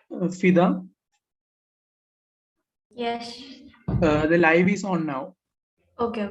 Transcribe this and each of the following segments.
Fida, Yes. the live is on now. Okay.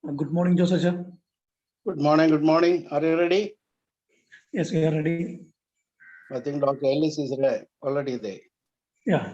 Good morning, Joseph. Good morning. Are you ready? Yes, we are ready. I think Dr. Ellis is already there. Yeah.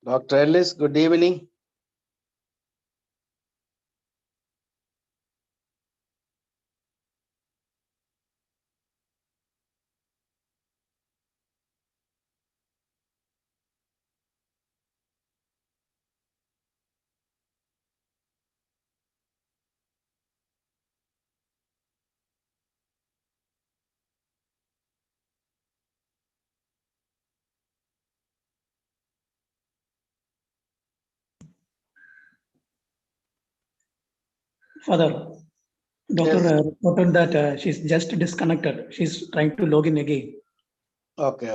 Dr. Ellis, good evening. Father, doctor reported that she's just disconnected. She's trying to log in again. Okay.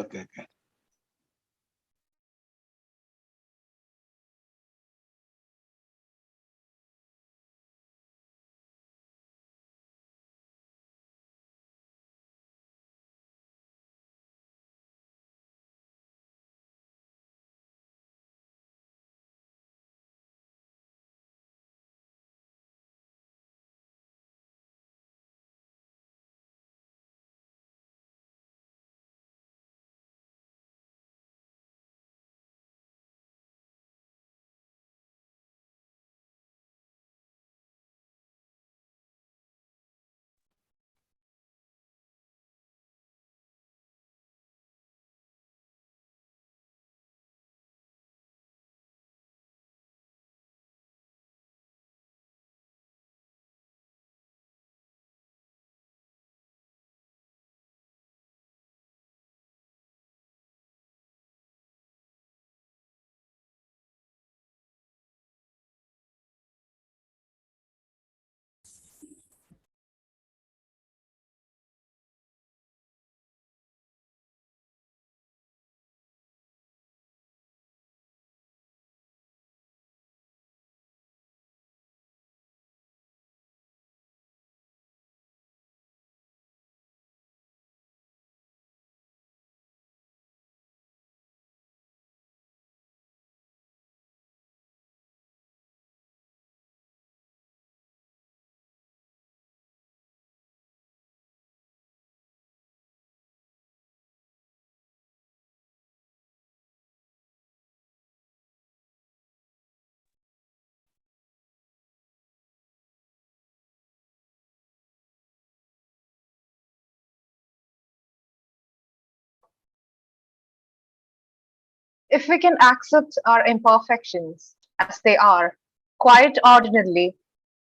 If we can accept our imperfections as they are, quite ordinarily,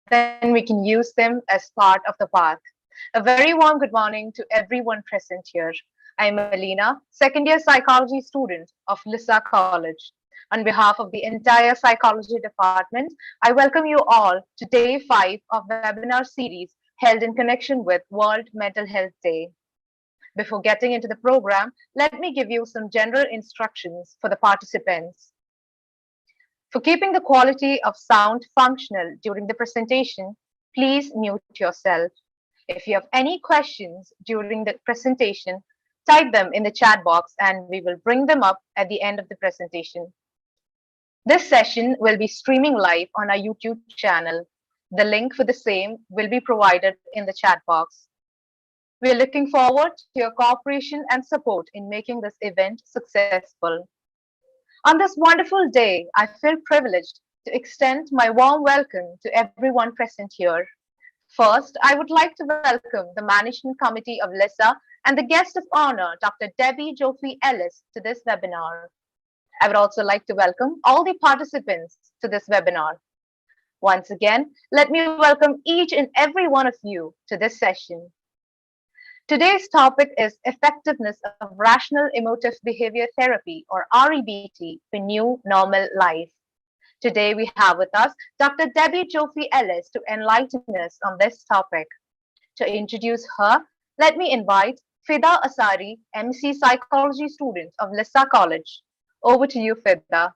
then we can use them as part of the path. A very warm good morning to everyone present here. I'm Alina, second year psychology student of LISSAH College. On behalf of the entire psychology department, I welcome you all to day 5 of webinar series held in connection with World Mental Health Day. Before getting into the program, let me give you some general instructions for the participants. For keeping the quality of sound functional during the presentation, please mute yourself. If you have any questions during the presentation, type them in the chat box and we will bring them up at the end of the presentation. This session will be streaming live on our YouTube channel. The link for the same will be provided in the chat box. We are looking forward to your cooperation and support in making this event successful. On this wonderful day, I feel privileged to extend my warm welcome to everyone present here. First, I would like to welcome the Management Committee of LISSAH and the guest of honor, Dr. Joffe Ellis, to this webinar. I would also like to welcome all the participants to this webinar. Once again, let me welcome each and every one of you to this session. Today's topic is effectiveness of rational emotive behavior therapy, or REBT, for new normal life. Today we have with us Dr. Joffe Ellis to enlighten us on this topic. To introduce her, let me invite Fida Asari, MC Psychology student of LISSAH College. Over to you, Fida.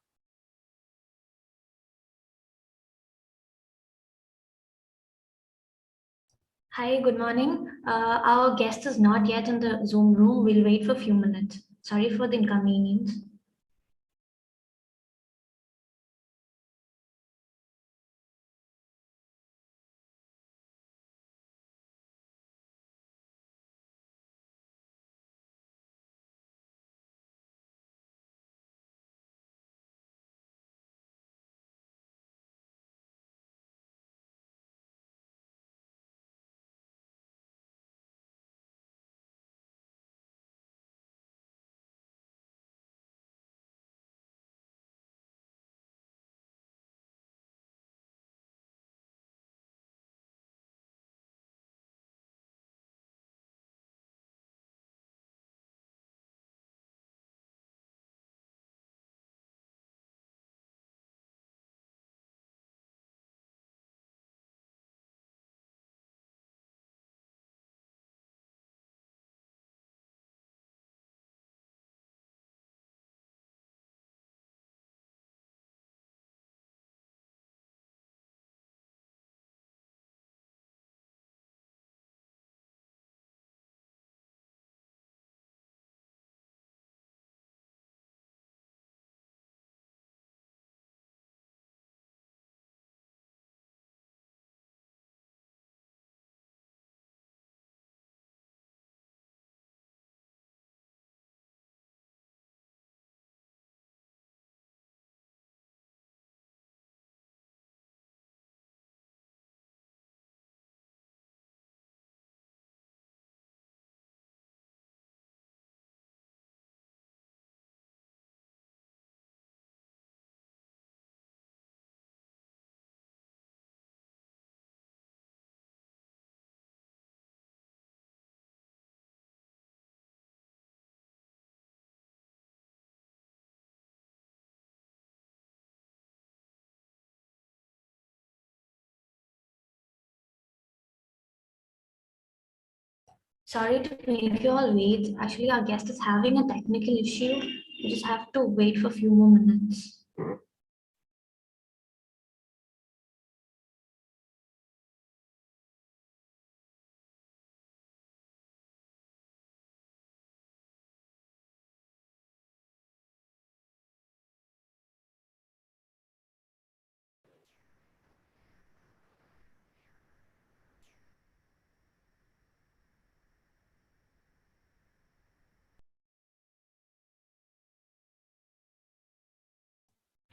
Hi, good morning. Our guest is not yet in the Zoom room. We'll wait for a few minutes. Sorry for the inconvenience. Sorry to make you all wait. Actually, our guest is having a technical issue. We just have to wait for a few more minutes.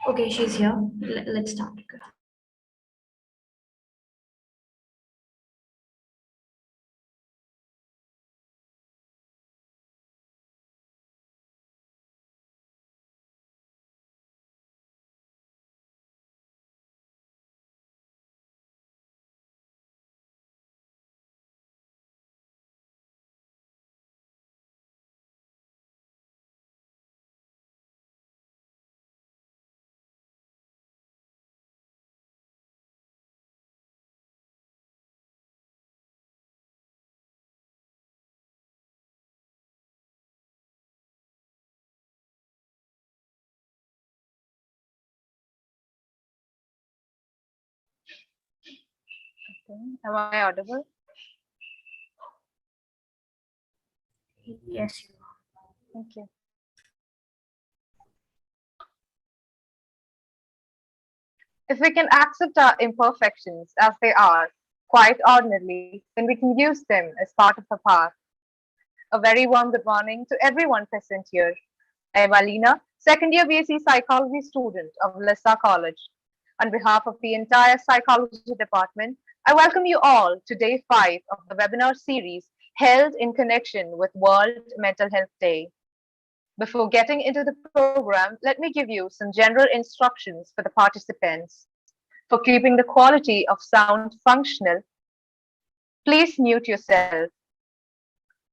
Okay, she's here. Let's start. Am I audible? Yes. Thank you. If we can accept our imperfections as they are, quite ordinarily, then we can use them as part of the path. A very warm good morning to everyone present here. I am Alina, second year BSc Psychology student of LISSAH College. On behalf of the entire Psychology department, I welcome you all to day 5 of the webinar series held in connection with World Mental Health Day. Before getting into the program, let me give you some general instructions for the participants. For keeping the quality of sound functional, please mute yourself.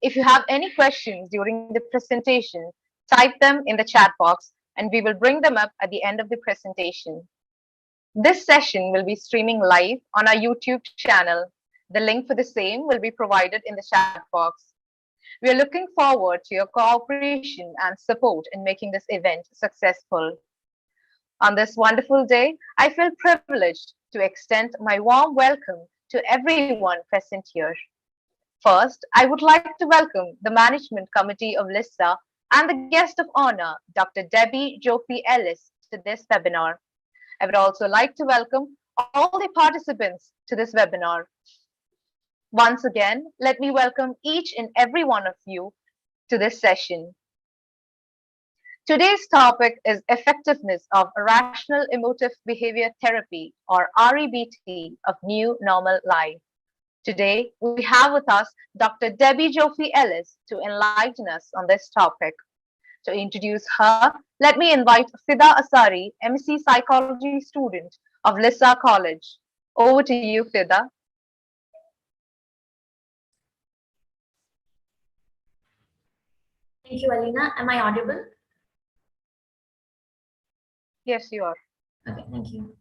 If you have any questions during the presentation, type them in the chat box and we will bring them up at the end of the presentation. This session will be streaming live on our YouTube channel. The link for the same will be provided in the chat box. We are looking forward to your cooperation and support in making this event successful. On this wonderful day, I feel privileged to extend my warm welcome to everyone present here. First, I would like to welcome the Management Committee of LISSAH and the guest of honor, Dr. Debbie Joffee Ellis, to this webinar. I would also like to welcome all the participants to this webinar. Once again, let me welcome each and every one of you to this session. Today's topic is effectiveness of Irrational Emotive Behavior Therapy, or REBT, of New Normal Life. Today, we have with us Dr. Debbie Joffee Ellis to enlighten us on this topic. To introduce her, let me invite Fida Asari, MC Psychology student of LISSAH College. Over to you, Fida. Thank you, Alina. Am I audible? Yes, you are. Okay, thank you.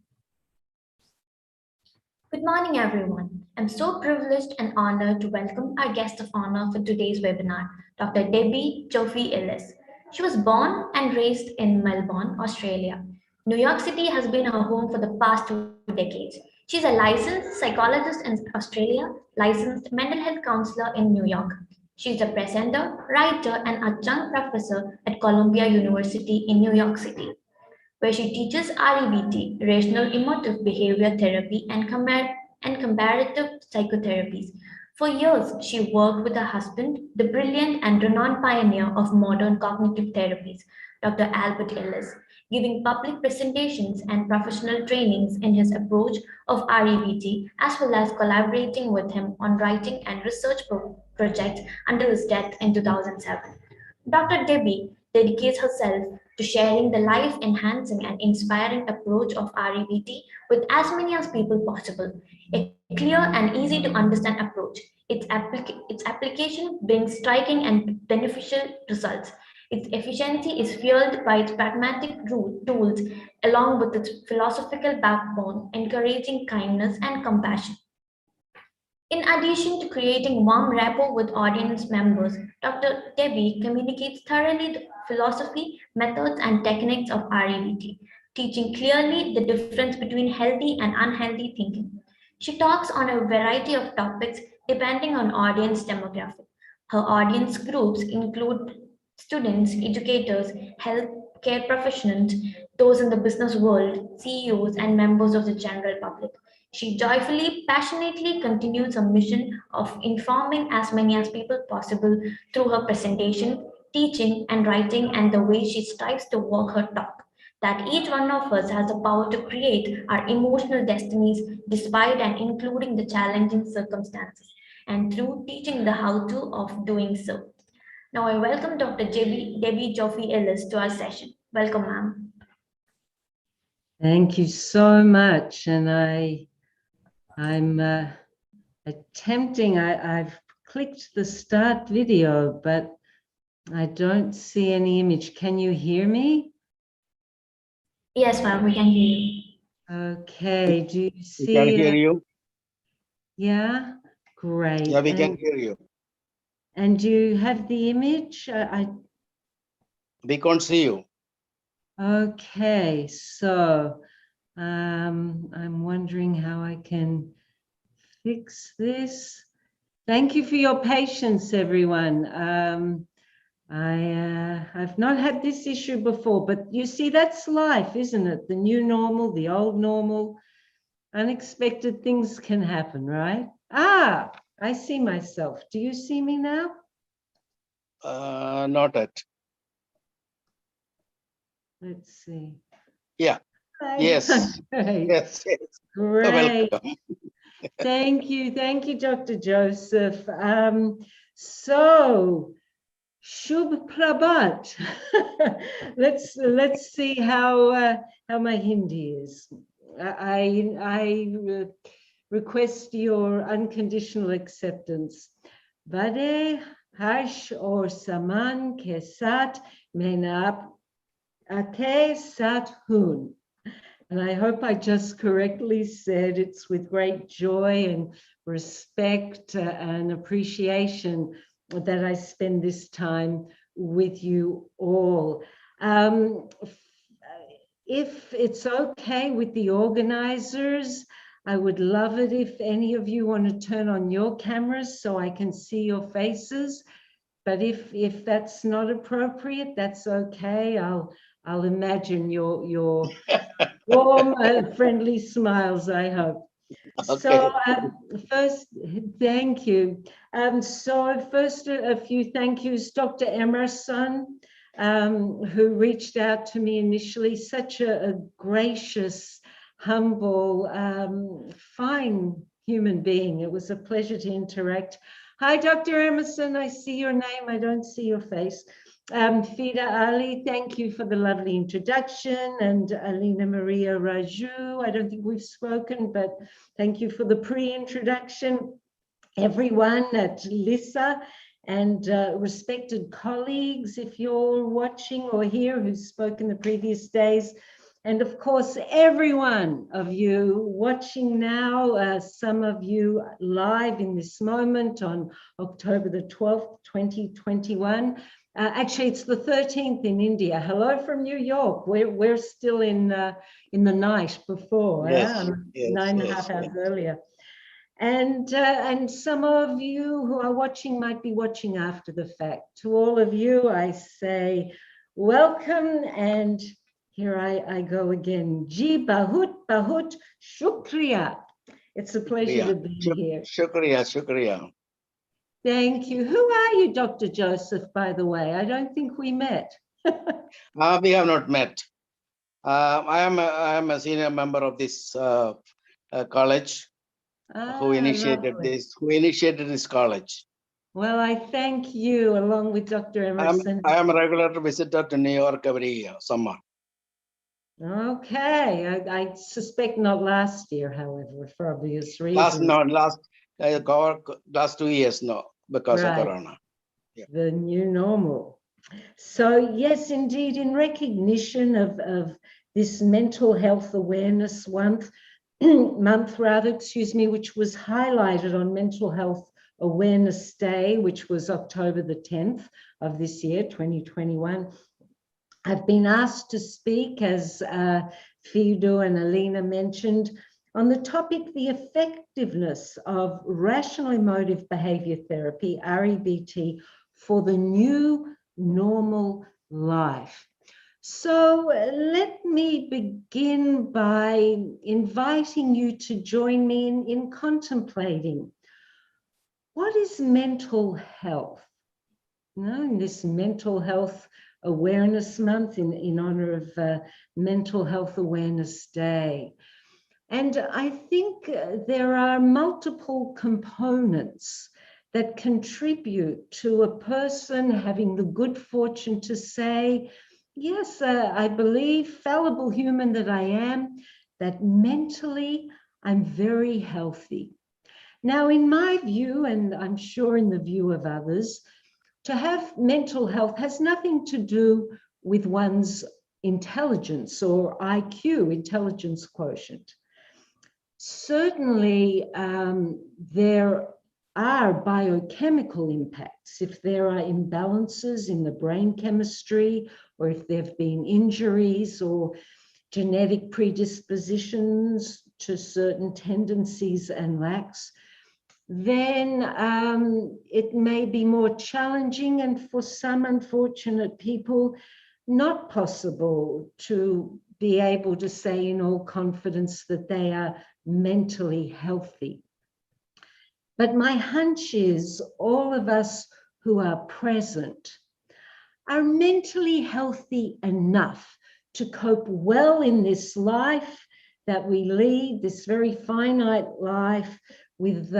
Good morning, everyone. I'm so privileged and honored to welcome our guest of honor for today's webinar, Dr. Debbie Joffee Ellis. She was born and raised in Melbourne, Australia. New York City has been her home for the past 2 decades. She's a licensed psychologist in Australia, licensed mental health counselor in New York. She's a presenter, writer, and adjunct professor at Columbia University in New York City, where she teaches REBT, Rational Emotive Behavior Therapy, and comparative psychotherapies. For years, she worked with her husband, the brilliant and renowned pioneer of modern cognitive therapies, Dr. Albert Ellis, giving public presentations and professional trainings in his approach of REBT, as well as collaborating with him on writing and research projects until his death in 2007. Dr. Debbie dedicates herself to sharing the life-enhancing and inspiring approach of REBT with as many as people possible. A clear and easy to understand approach. Its application brings striking and beneficial results. Its efficiency is fueled by its pragmatic tools along with its philosophical backbone, encouraging kindness and compassion. In addition to creating warm rapport with audience members, Dr. Debbie communicates thoroughly the philosophy, methods, and techniques of REBT, teaching clearly the difference between healthy and unhealthy thinking. She talks on a variety of topics depending on audience demographic. Her audience groups include students, educators, healthcare professionals, those in the business world, CEOs, and members of the general public. She joyfully, passionately continues her mission of informing as many as people possible through her presentation, teaching, and writing, and the way she strives to walk her talk. That each one of us has the power to create our emotional destinies despite and including the challenging circumstances, and through teaching the how-to of doing so. Now I welcome Dr. Debbie Joffee Ellis to our session. Welcome, ma'am. Thank you so much. And I'm attempting, I've clicked the start video, but I don't see any image. Can you hear me? Yes, ma'am, we can hear you. Okay, do you see? We can hear you. Yeah, great. Yeah, we can hear you. And do you have the image? We can't see you. Okay, so I'm wondering how I can fix this. Thank you for your patience, everyone. I've not had this issue before, but you see, that's life, isn't it? The new normal, the old normal. Unexpected things can happen, right? Ah, I see myself. Do you see me now? Not yet. Let's see. Yeah. Hi. Yes. Great. Yes. Yes. Great. Welcome. Thank you, Dr. Joseph. So, Shubh Prabhat. let's see how my Hindi is. I request your unconditional acceptance. Bade harsh or saman ke sat menap ake sat hun. And I hope I just correctly said it's with great joy and respect and appreciation that I spend this time with you all. If it's okay with the organizers, I would love it if any of you want to turn on your cameras so I can see your faces. But if that's not appropriate, that's okay. I'll imagine your warm, friendly smiles, I hope. Okay. So first, thank you. So first, a few thank yous. Dr. Emerson, who reached out to me initially, such a gracious, humble, fine human being. It was a pleasure to interact. Hi, Dr. Emerson, I see your name, I don't see your face. Fida Ali, thank you for the lovely introduction, and Alina Maria Raju, I don't think we've spoken, but thank you for the pre-introduction. Everyone at LISSAH and respected colleagues, if you're watching or here, who's spoken the previous days, and of course, every one of you watching now, some of you live in this moment on October the 12th, 2021. Actually, it's the 13th in India. Hello from New York. We're still in the night before, Yes, yes, 9.5 hours earlier. And some of you who are watching might be watching after the fact. To all of you, I say welcome, and here I go again. Ji bahut shukriya. It's a pleasure to be here. Shukriya, shukriya. Thank you. Who are you, Dr. Joseph, by the way? I don't think we met. We have not met. I am a senior member of this college who initiated this college. Well, I thank you along with Dr. Emerson. I am a regular visitor to New York every summer. Okay, I suspect not last year, however, for obvious reasons. Last 2 years, no, because of Corona. Yeah. The new normal. So yes, indeed, in recognition of this mental health awareness month, which was highlighted on Mental Health Awareness Day, which was October the 10th of this year, 2021. I've been asked to speak, as Fido and Alina mentioned, on the topic, the effectiveness of rational emotive behavior therapy, REBT, for the new normal life. So let me begin by inviting you to join me in contemplating what is mental health. In this Mental Health Awareness Month, in honor of Mental Health Awareness Day. And I think there are multiple components that contribute to a person having the good fortune to say, yes, I believe, fallible human that I am, that mentally I'm very healthy. Now, in my view, and I'm sure in the view of others, to have mental health has nothing to do with one's intelligence or IQ, intelligence quotient. Certainly, there are biochemical impacts. If there are imbalances in the brain chemistry, or if there have been injuries or genetic predispositions to certain tendencies and lacks, then it may be more challenging, and for some unfortunate people, not possible to be able to say in all confidence that they are mentally healthy. But my hunch is all of us who are present are mentally healthy enough to cope well in this life that we lead, this very finite life, with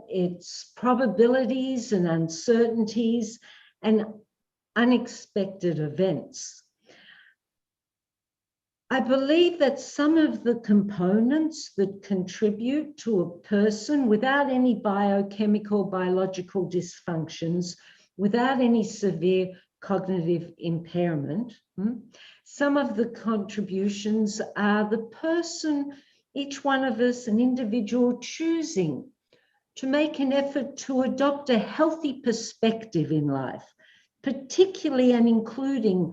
its probabilities and uncertainties and unexpected events. I believe that some of the components that contribute to a person without any biochemical, biological dysfunctions, without any severe cognitive impairment, some of the contributions are the person, each one of us, an individual, choosing to make an effort to adopt a healthy perspective in life, particularly and including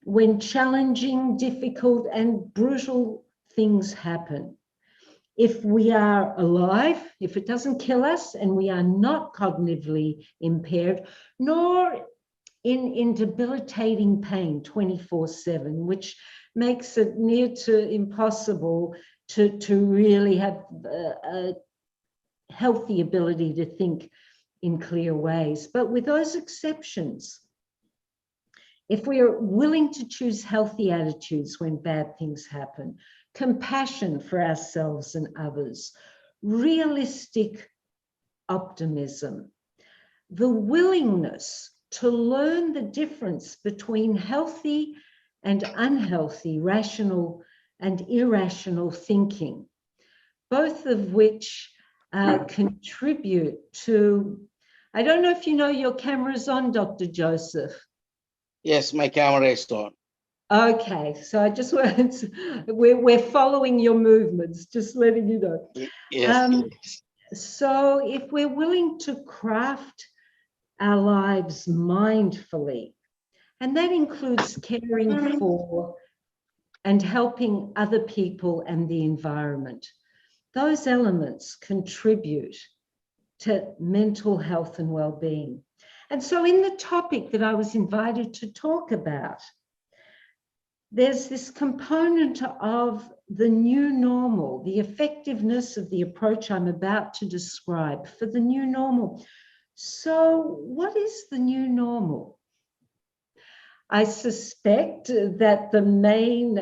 when challenging, difficult, and brutal things happen. If we are alive, if it doesn't kill us and we are not cognitively impaired, nor in debilitating pain 24/7, which makes it near to impossible to really have a healthy ability to think in clear ways. But with those exceptions, if we are willing to choose healthy attitudes when bad things happen, compassion for ourselves and others, realistic optimism, the willingness to learn the difference between healthy and unhealthy, rational and irrational thinking, both of which contribute to, I don't know if you know your camera's on, Dr. Joseph. Yes, my camera is on. Okay, so I just wanted to, we're following your movements, just letting you know. Yes. So if we're willing to craft our lives mindfully, and that includes caring for and helping other people and the environment, those elements contribute to mental health and well-being. And so in the topic that I was invited to talk about, there's this component of the new normal, the effectiveness of the approach I'm about to describe for the new normal. So what is the new normal? I suspect that the main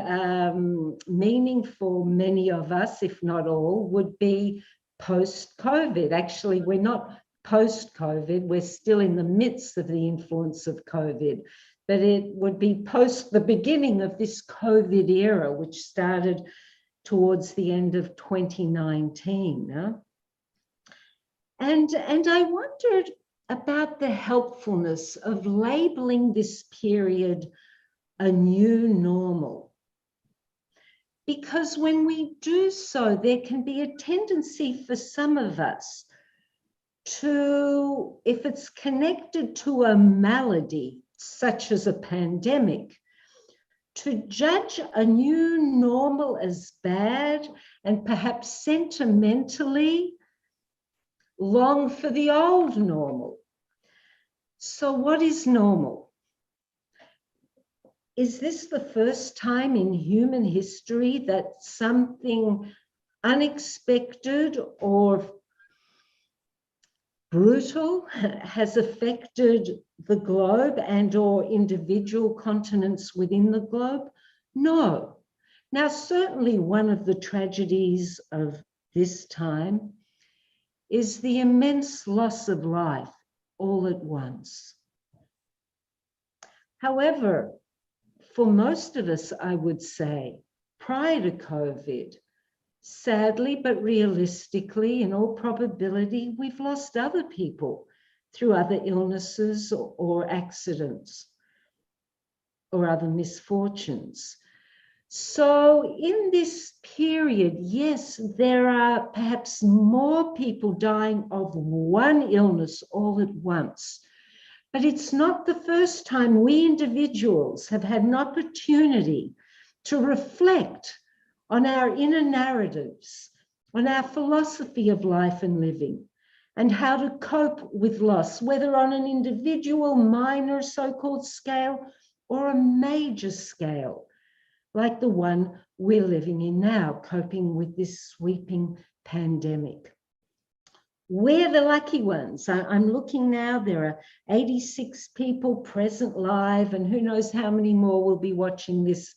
meaning for many of us, if not all, would be post-COVID. Actually, we're not post-COVID, we're still in the midst of the influence of COVID, but it would be post the beginning of this COVID era, which started towards the end of 2019. And I wondered about the helpfulness of labeling this period a new normal. Because when we do so, there can be a tendency for some of us to, if it's connected to a malady, such as a pandemic, to judge a new normal as bad and perhaps sentimentally long for the old normal. So what is normal? Is this the first time in human history that something unexpected or brutal has affected the globe and or individual continents within the globe? No. Now, certainly one of the tragedies of this time is the immense loss of life all at once. However, for most of us, I would say, prior to COVID, sadly but realistically, in all probability, we've lost other people through other illnesses or accidents or other misfortunes. So in this period, yes, there are perhaps more people dying of one illness all at once, but it's not the first time we individuals have had an opportunity to reflect on our inner narratives, on our philosophy of life and living, and how to cope with loss, whether on an individual, minor so-called scale or a major scale, like the one we're living in now, coping with this sweeping pandemic. We're the lucky ones. I'm looking now, there are 86 people present live, and who knows how many more will be watching this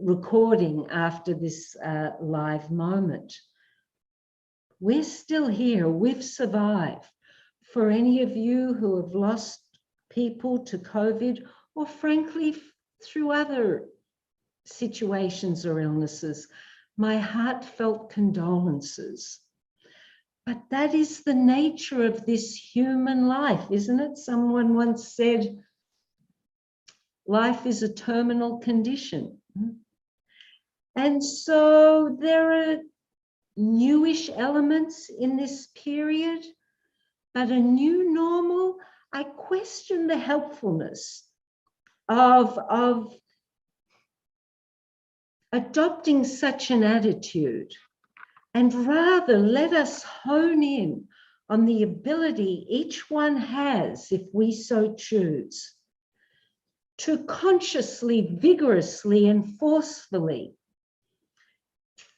recording after this live moment. We're still here, we've survived. For any of you who have lost people to COVID, or frankly, through other situations or illnesses, my heartfelt condolences. But that is the nature of this human life, isn't it? Someone once said, life is a terminal condition. And so there are newish elements in this period, but a new normal, I question the helpfulness of adopting such an attitude, and rather let us hone in on the ability each one has, if we so choose, to consciously, vigorously, and forcefully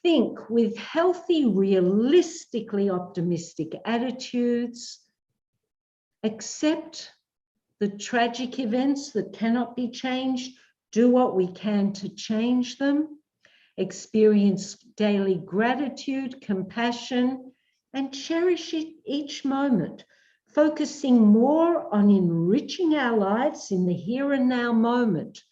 think with healthy, realistically optimistic attitudes, accept the tragic events that cannot be changed, do what we can to change them, experience daily gratitude, compassion, and cherish each moment, focusing more on enriching our lives in the here and now moment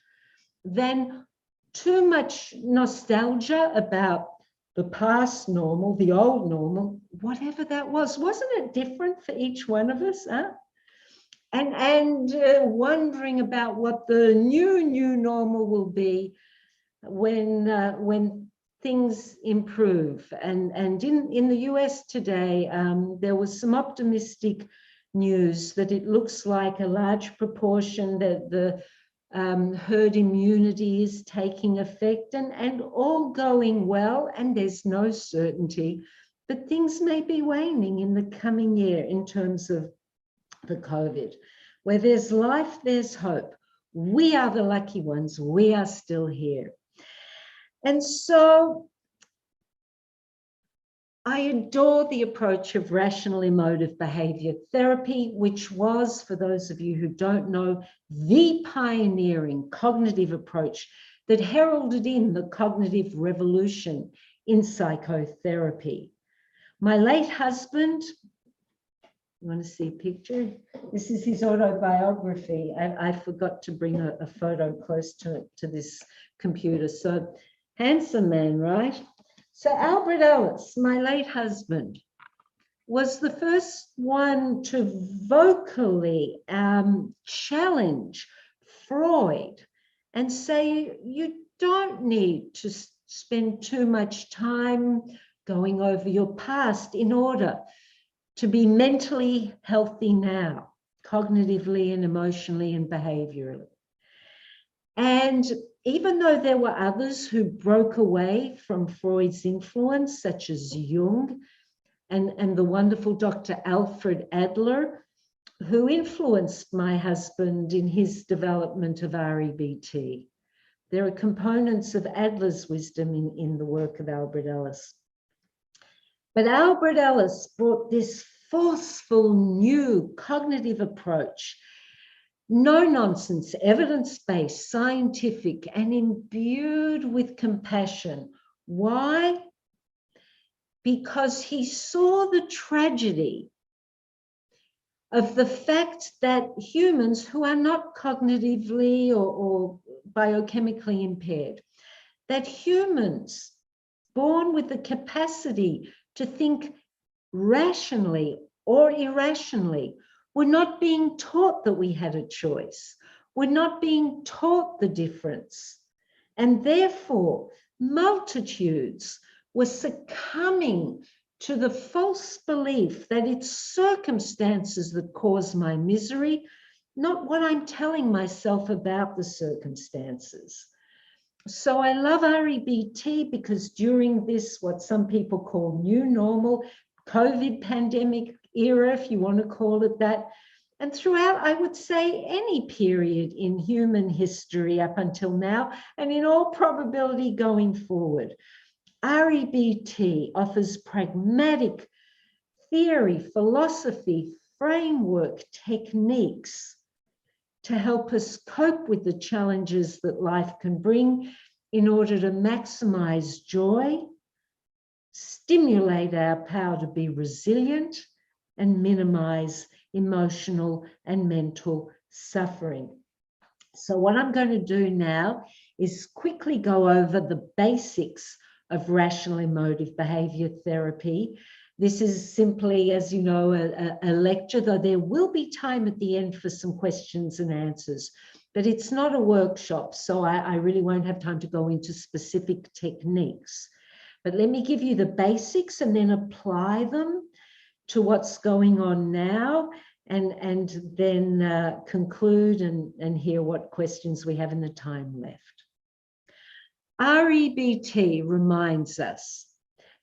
than too much nostalgia about the past normal, the old normal, whatever that was. Wasn't it different for each one of us? Huh? And wondering about what the new normal will be when things improve. And in the US today, there was some optimistic news that it looks like a large proportion that the herd immunity is taking effect and all going well, and there's no certainty, but things may be waning in the coming year in terms of the COVID. Where there's life, there's hope. We are the lucky ones. We are still here. And so I adore the approach of rational emotive behavior therapy, which was, for those of you who don't know, the pioneering cognitive approach that heralded in the cognitive revolution in psychotherapy. My late husband, you want to see a picture? This is his autobiography. I forgot to bring a photo close to this computer. So handsome man, right? So Albert Ellis, my late husband, was the first one to vocally challenge Freud and say, you don't need to spend too much time going over your past in order to be mentally healthy now, cognitively and emotionally and behaviorally. And even though there were others who broke away from Freud's influence, such as Jung and the wonderful Dr. Alfred Adler, who influenced my husband in his development of REBT. There are components of Adler's wisdom in the work of Albert Ellis. But Albert Ellis brought this forceful new cognitive approach, no nonsense, evidence-based, scientific, and imbued with compassion. Why? Because he saw the tragedy of the fact that humans who are not cognitively or biochemically impaired, that humans born with the capacity to think rationally or irrationally were not being taught that we had a choice. We're not being taught the difference. And therefore, multitudes were succumbing to the false belief that it's circumstances that cause my misery, not what I'm telling myself about the circumstances. So I love REBT because during this, what some people call new normal, COVID pandemic era, if you want to call it that. And throughout, I would say, any period in human history up until now, and in all probability going forward, REBT offers pragmatic theory, philosophy, framework, techniques to help us cope with the challenges that life can bring in order to maximize joy, stimulate our power to be resilient, and minimize emotional and mental suffering. So what I'm going to do now is quickly go over the basics of rational emotive behavior therapy. This is simply, as you know, a lecture, though there will be time at the end for some questions and answers, but it's not a workshop, so I really won't have time to go into specific techniques. But let me give you the basics and then apply them to what's going on now, and then conclude and hear what questions we have in the time left. REBT reminds us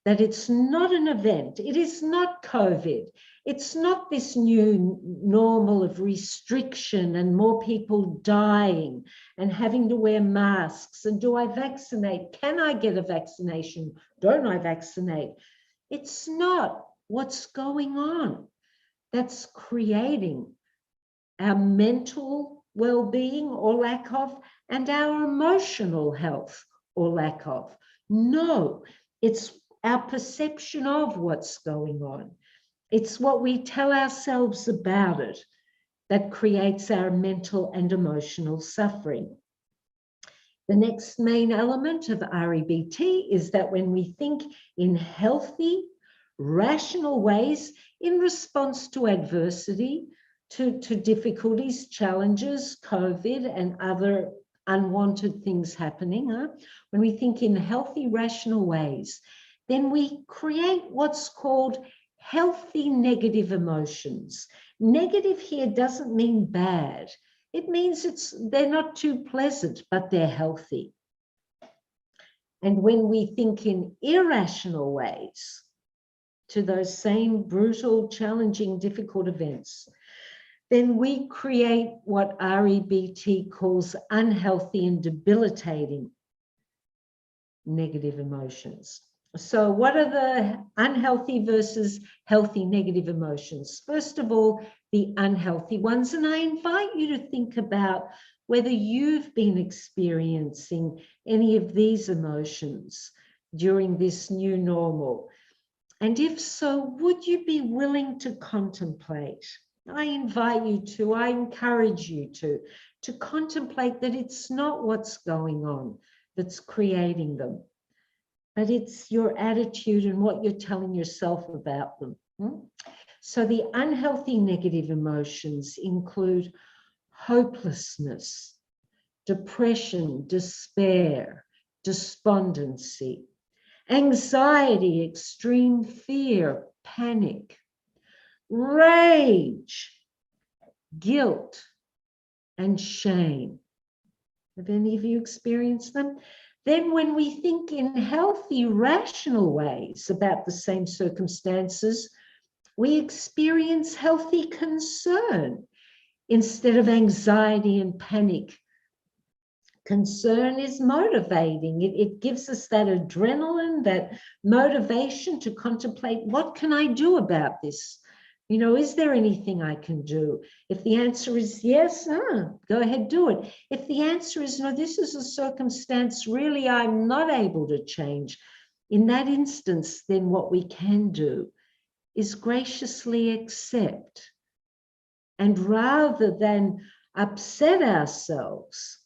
that it's not an event. It is not COVID. It's not this new normal of restriction and more people dying and having to wear masks. And do I vaccinate? Can I get a vaccination? Don't I vaccinate? It's not what's going on that's creating our mental well-being or lack of, and our emotional health or lack of. No, it's our perception of what's going on. It's what we tell ourselves about it that creates our mental and emotional suffering. The next main element of REBT is that when we think in healthy, rational ways in response to adversity, to difficulties, challenges, COVID, and other unwanted things happening, when we think in healthy, rational ways, then we create what's called healthy negative emotions. Negative here doesn't mean bad. It means they're not too pleasant, but they're healthy. And when we think in irrational ways to those same brutal, challenging, difficult events, then we create what REBT calls unhealthy and debilitating negative emotions. So what are the unhealthy versus healthy negative emotions? First of all, the unhealthy ones. And I invite you to think about whether you've been experiencing any of these emotions during this new normal. And if so, would you be willing to contemplate? I invite you to, I encourage you to contemplate that it's not what's going on that's creating them, but it's your attitude and what you're telling yourself about them. So the unhealthy negative emotions include hopelessness, depression, despair, despondency, anxiety, extreme fear, panic, rage, guilt, and shame. Have any of you experienced them? Then when we think in healthy, rational ways about the same circumstances, we experience healthy concern instead of anxiety and panic. Concern is motivating. It gives us that adrenaline, that motivation to contemplate, what can I do about this? You know, is there anything I can do? If the answer is yes, go ahead, do it. If the answer is no, this is a circumstance really I'm not able to change. In that instance, then what we can do is graciously accept. And rather than upset ourselves,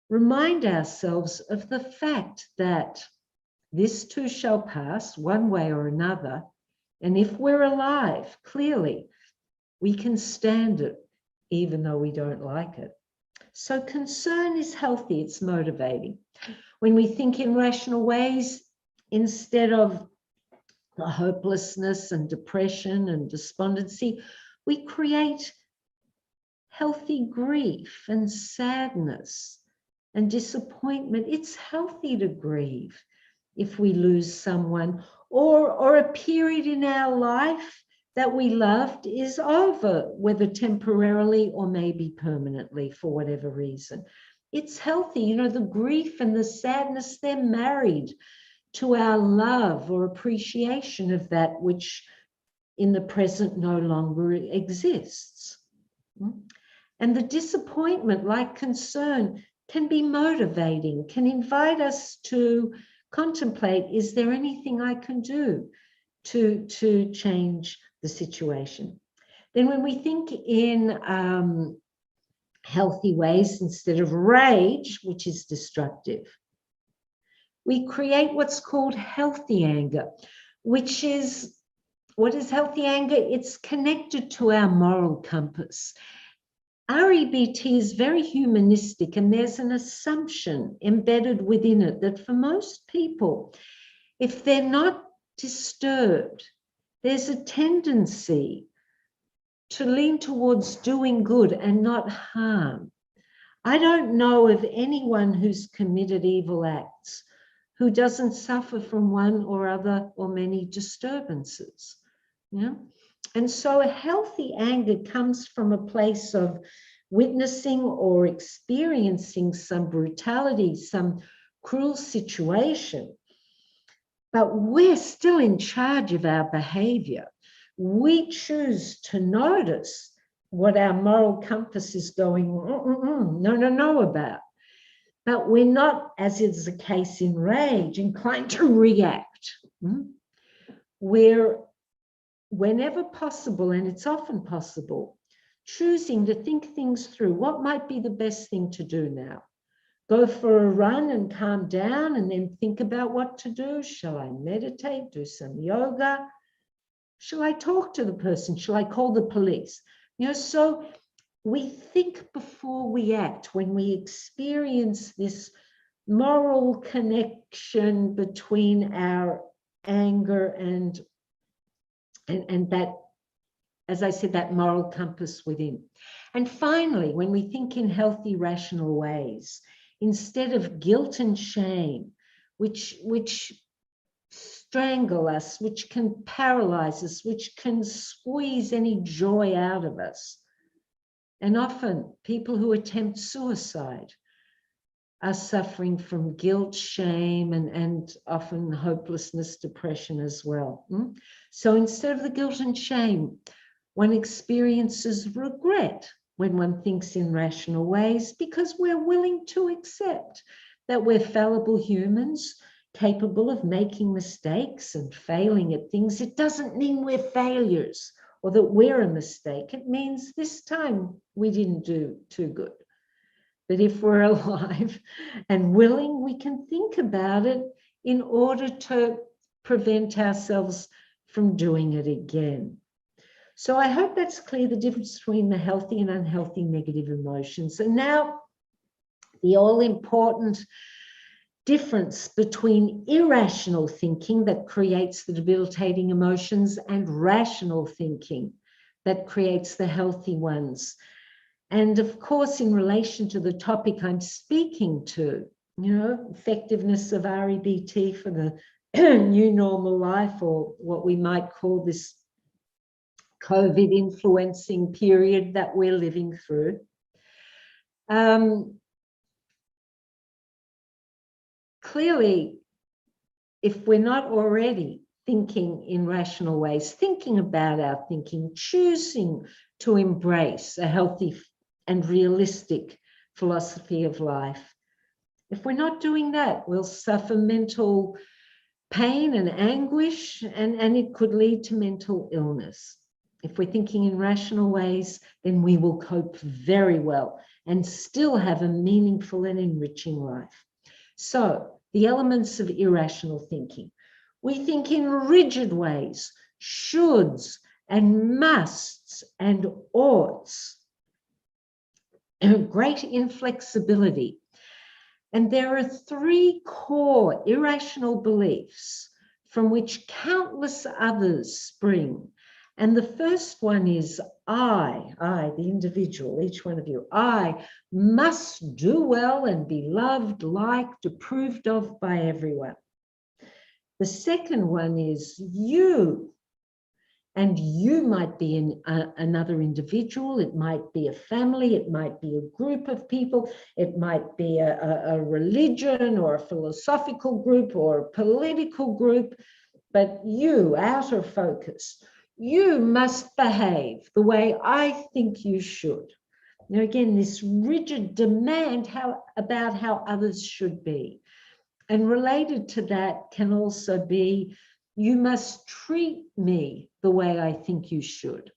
remind ourselves of the fact that this too shall pass one way or another. And if we're alive, clearly, we can stand it, even though we don't like it. So concern is healthy, it's motivating. When we think in rational ways, instead of the hopelessness and depression and despondency, we create healthy grief and sadness and disappointment. It's healthy to grieve if we lose someone or a period in our life that we loved is over, whether temporarily or maybe permanently for whatever reason. It's healthy. You know, the grief and the sadness, they're married to our love or appreciation of that which in the present no longer exists. And the disappointment, like concern, can be motivating, can invite us to contemplate, is there anything I can do to change the situation? Then when we think in healthy ways, instead of rage, which is destructive, we create what's called healthy anger, which is, what is healthy anger? It's connected to our moral compass. REBT is very humanistic, and there's an assumption embedded within it that for most people, if they're not disturbed, there's a tendency to lean towards doing good and not harm. I don't know of anyone who's committed evil acts who doesn't suffer from one or other or many disturbances. Yeah? And so a healthy anger comes from a place of witnessing or experiencing some brutality, some cruel situation, but we're still in charge of our behavior. We choose to notice what our moral compass is going, no about. But we're not, as is the case in rage, inclined to react. We're, whenever possible, and it's often possible, choosing to think things through. What might be the best thing to do now? Go for a run and calm down and then think about what to do? Shall I meditate, do some yoga? Shall I talk to the person? Shall I call the police? You know, so we think before we act when we experience this moral connection between our anger and that, as I said, that moral compass within. And finally, when we think in healthy, rational ways, instead of guilt and shame, which strangle us, which can paralyze us, which can squeeze any joy out of us. And often people who attempt suicide are suffering from guilt, shame, and often hopelessness, depression as well. So instead of the guilt and shame, one experiences regret when one thinks in rational ways, because we're willing to accept that we're fallible humans, capable of making mistakes and failing at things. It doesn't mean we're failures or that we're a mistake. It means this time we didn't do too good. But if we're alive and willing, we can think about it in order to prevent ourselves from doing it again. So I hope that's clear, the difference between the healthy and unhealthy negative emotions. And now the all-important difference between irrational thinking that creates the debilitating emotions and rational thinking that creates the healthy ones. And of course, in relation to the topic I'm speaking to, you know, effectiveness of REBT for the new normal life, or what we might call this COVID influencing period that we're living through. Clearly, if we're not already thinking in rational ways, thinking about our thinking, choosing to embrace a healthy and realistic philosophy of life, if we're not doing that, we'll suffer mental pain and anguish, and it could lead to mental illness. If we're thinking in rational ways, then we will cope very well and still have a meaningful and enriching life. So, the elements of irrational thinking. We think in rigid ways, shoulds and musts and oughts, and great inflexibility. And there are three core irrational beliefs from which countless others spring. And the first one is I, the individual, each one of you, I must do well and be loved, liked, approved of by everyone. The second one is you, And you might be another individual, it might be a family, it might be a group of people, it might be a religion or a philosophical group or a political group, but you, outer focus, you must behave the way I think you should. Now, again, this rigid demand about how others should be. And related to that can also be, you must treat me the way I think you should.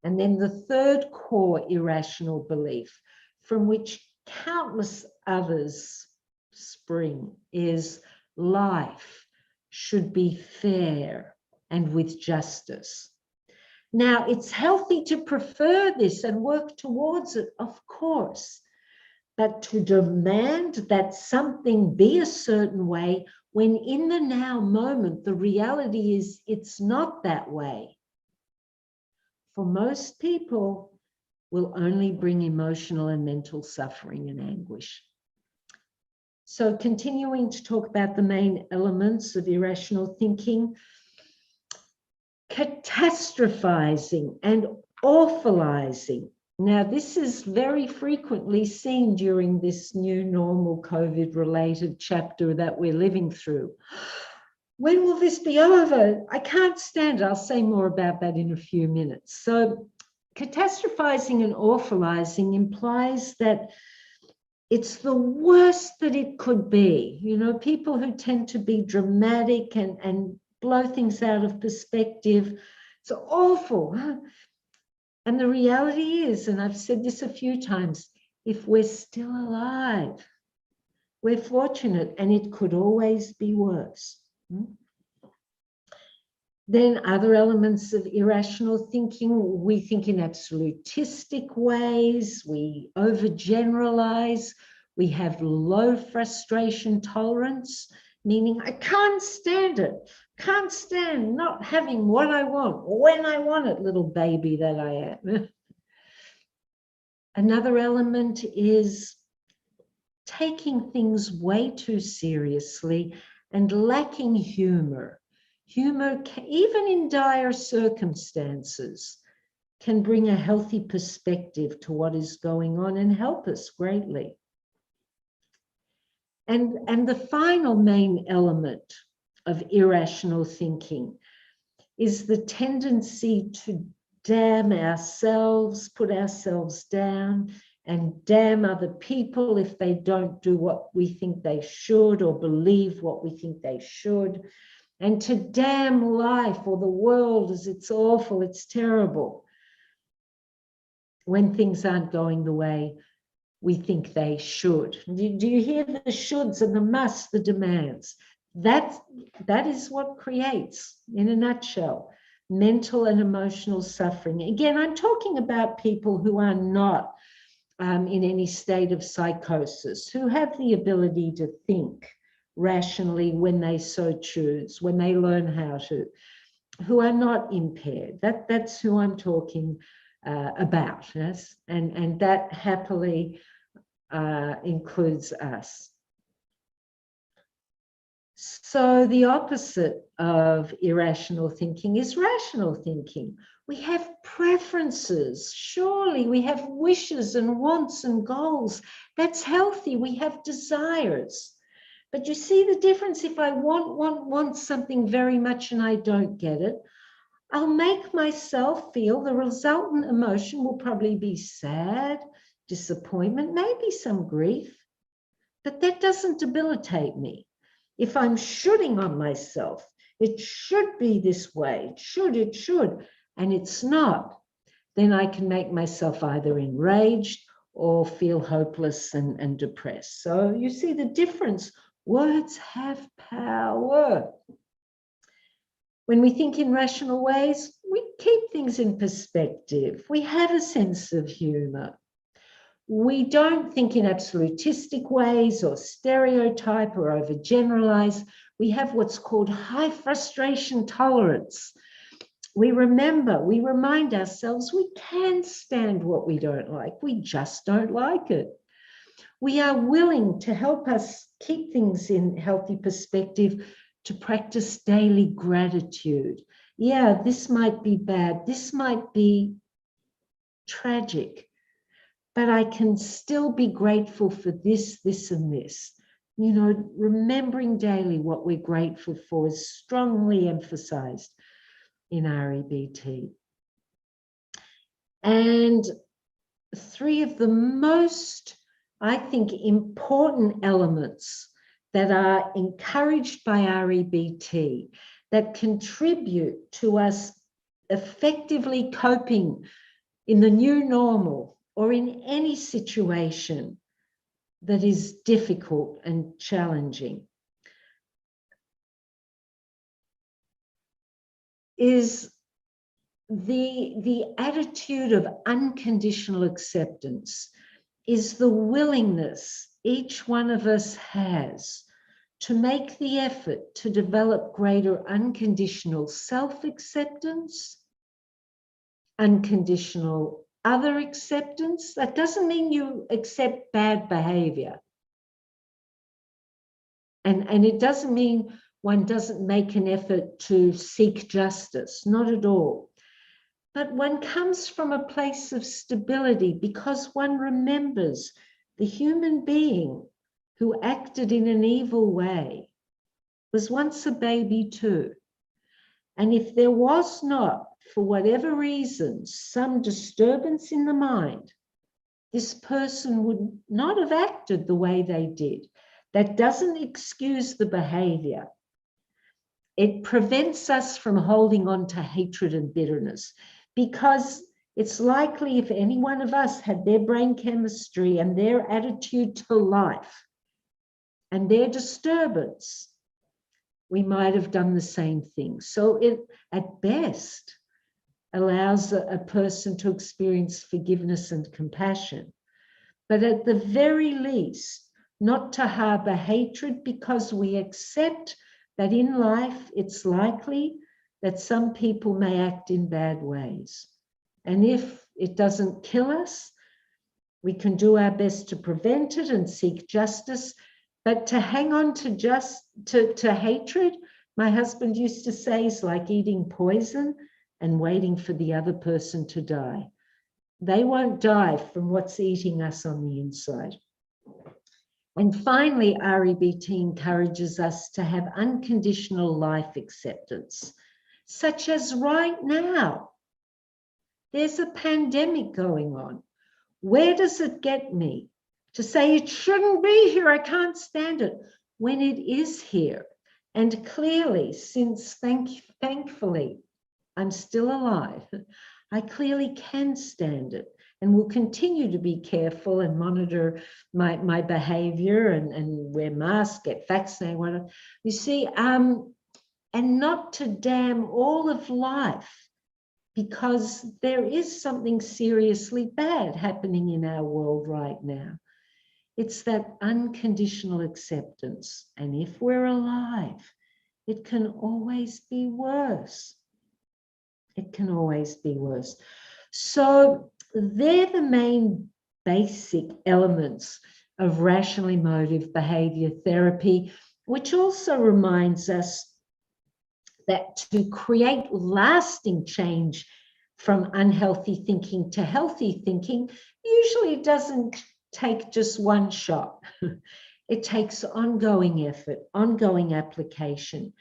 And then the third core irrational belief, from which countless others spring, is life should be fair and with justice. Now, it's healthy to prefer this and work towards it, of course, but to demand that something be a certain way when in the now moment, the reality is it's not that way, for most people will only bring emotional and mental suffering and anguish. So continuing to talk about the main elements of irrational thinking, catastrophizing and awfulizing. Now, this is very frequently seen during this new normal COVID-related chapter that we're living through. When will this be over? I can't stand it. I'll say more about that in a few minutes. So catastrophizing and awfulizing implies that it's the worst that it could be. You know, people who tend to be dramatic and blow things out of perspective, it's awful. And the reality is, and I've said this a few times, if we're still alive, we're fortunate, and it could always be worse. Then other elements of irrational thinking, we think in absolutistic ways, we overgeneralize, we have low frustration tolerance, meaning I can't stand it. Can't stand not having what I want when I want it, little baby that I am. Another element is taking things way too seriously and lacking humor. Humor, even in dire circumstances, can bring a healthy perspective to what is going on and help us greatly. And the final main element of irrational thinking is the tendency to damn ourselves, put ourselves down, and damn other people if they don't do what we think they should or believe what we think they should, and to damn life or the world as it's awful, it's terrible, when things aren't going the way we think they should. Do you hear the shoulds and the musts, the demands? That is what creates, in a nutshell, mental and emotional suffering. Again, I'm talking about people who are not in any state of psychosis, who have the ability to think rationally when they so choose, when they learn how to, who are not impaired. That's who I'm talking about, yes? And that happily includes us. So the opposite of irrational thinking is rational thinking. We have preferences, surely we have wishes and wants and goals. That's healthy, we have desires. But you see the difference? If I want something very much and I don't get it, I'll make myself feel the resultant emotion will probably be sad, disappointment, maybe some grief, but that doesn't debilitate me. If I'm shoulding on myself, it should be this way, it should, and it's not, then I can make myself either enraged or feel hopeless and depressed. So you see the difference. Words have power. When we think in rational ways, we keep things in perspective. We have a sense of humor. We don't think in absolutistic ways or stereotype or overgeneralize. We have what's called high frustration tolerance. We remind ourselves we can stand what we don't like. We just don't like it. We are willing to help us keep things in healthy perspective, to practice daily gratitude yeah, this might be bad, this might be tragic, but I can still be grateful for this, this, and this. You know, remembering daily what we're grateful for is strongly emphasized in REBT. And three of the most, I think, important elements that are encouraged by REBT that contribute to us effectively coping in the new normal or in any situation that is difficult and challenging is the attitude of unconditional acceptance, is the willingness each one of us has to make the effort to develop greater unconditional self-acceptance, unconditional other acceptance. That doesn't mean you accept bad behavior. And it doesn't mean one doesn't make an effort to seek justice, not at all. But one comes from a place of stability because one remembers the human being who acted in an evil way was once a baby too. And if there was not, for whatever reason, some disturbance in the mind, this person would not have acted the way they did. That doesn't excuse the behavior. It prevents us from holding on to hatred and bitterness, because it's likely if any one of us had their brain chemistry and their attitude to life and their disturbance, we might have done the same thing. So it, at best, allows a person to experience forgiveness and compassion. But at the very least, not to harbor hatred, because we accept that in life it's likely that some people may act in bad ways. And if it doesn't kill us, we can do our best to prevent it and seek justice. But to hang on to hatred, my husband used to say, is like eating poison and waiting for the other person to die. They won't die from what's eating us on the inside. And finally, REBT encourages us to have unconditional life acceptance, such as right now. There's a pandemic going on. Where does it get me to say it shouldn't be here, I can't stand it, when it is here? And clearly, since thankfully I'm still alive, I clearly can stand it, and will continue to be careful and monitor my behavior and wear masks, get vaccinated, whatever. You see, and not to damn all of life, because there is something seriously bad happening in our world right now. It's that unconditional acceptance. And if we're alive, it can always be worse. It can always be worse. So they're the main basic elements of rational emotive behavior therapy, which also reminds us that to create lasting change from unhealthy thinking to healthy thinking usually doesn't take just one shot. It takes ongoing effort, ongoing application.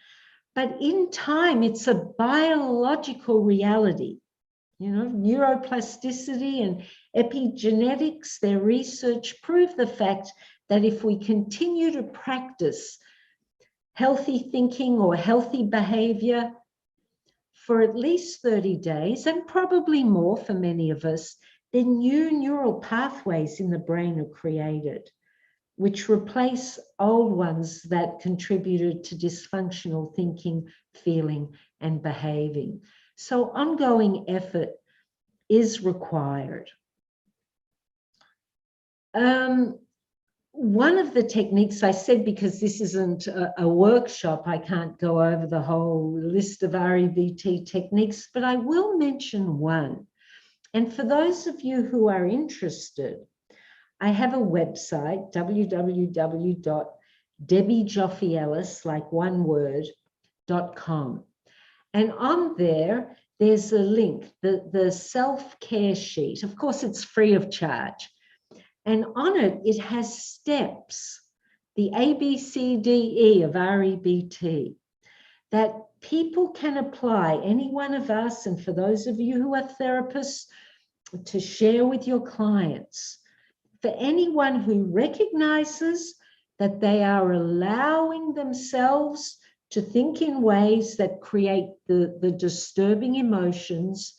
But in time, it's a biological reality. You know, neuroplasticity and epigenetics, their research prove the fact that if we continue to practice healthy thinking or healthy behavior for at least 30 days, and probably more for many of us, then new neural pathways in the brain are created, which replace old ones that contributed to dysfunctional thinking, feeling, and behaving. So ongoing effort is required. One of the techniques I said, because this isn't a workshop, I can't go over the whole list of REBT techniques, but I will mention one. And for those of you who are interested, I have a website, www.debbiejoffeellis, like one word, .com. And on there, there's a link, the self-care sheet. Of course, it's free of charge. And on it, it has steps, the ABCDE of REBT, that people can apply, any one of us, and for those of you who are therapists, to share with your clients. For anyone who recognizes that they are allowing themselves to think in ways that create the disturbing emotions,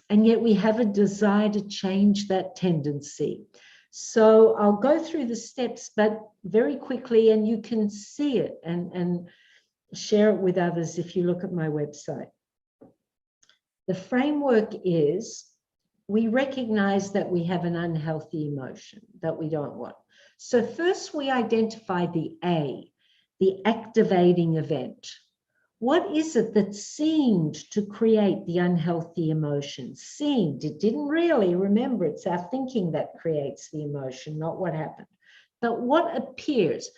and yet we have a desire to change that tendency. So I'll go through the steps, but very quickly, and you can see it and share it with others if you look at my website. The framework is, we recognize that we have an unhealthy emotion that we don't want. So first we identify the A, the activating event. What is it that seemed to create the unhealthy emotion? Seemed, it didn't really, remember, it's our thinking that creates the emotion, not what happened. But what appears?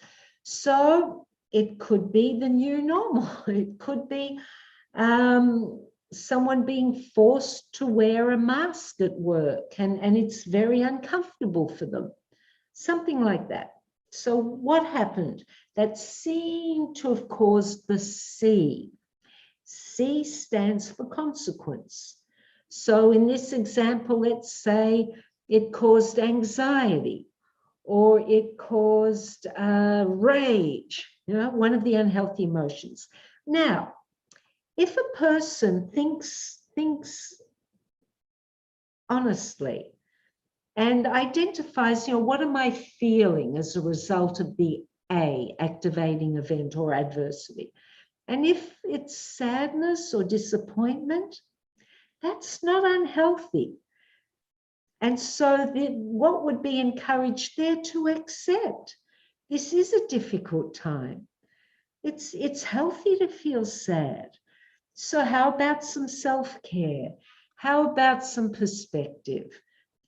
So it could be the new normal. It could be someone being forced to wear a mask at work and it's very uncomfortable for them. Something like that. So what happened? That seemed to have caused the C. C stands for consequence. So in this example, let's say it caused anxiety or it caused rage, you know, one of the unhealthy emotions. Now, if a person thinks honestly and identifies, you know, what am I feeling as a result of the A, activating event or adversity? And if it's sadness or disappointment, that's not unhealthy. And so what would be encouraged there to accept? This is a difficult time. It's healthy to feel sad. So how about some self-care? How about some perspective?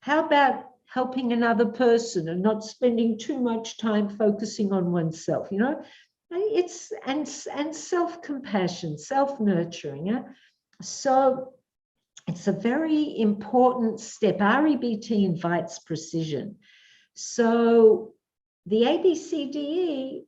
How about helping another person and not spending too much time focusing on oneself? You know, it's and self-compassion, self-nurturing. Yeah? So it's a very important step. REBT invites precision. So the ABCDE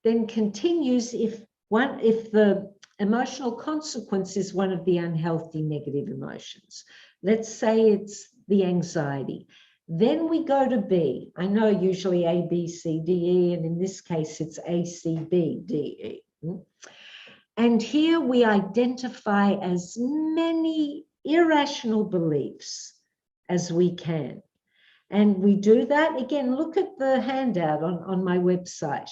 then continues if the emotional consequence is one of the unhealthy negative emotions. Let's say it's the anxiety. Then we go to B. I know usually A, B, C, D, E, and in this case it's A, C, B, D, E. And here we identify as many irrational beliefs as we can. And we do that, again, look at the handout on my website.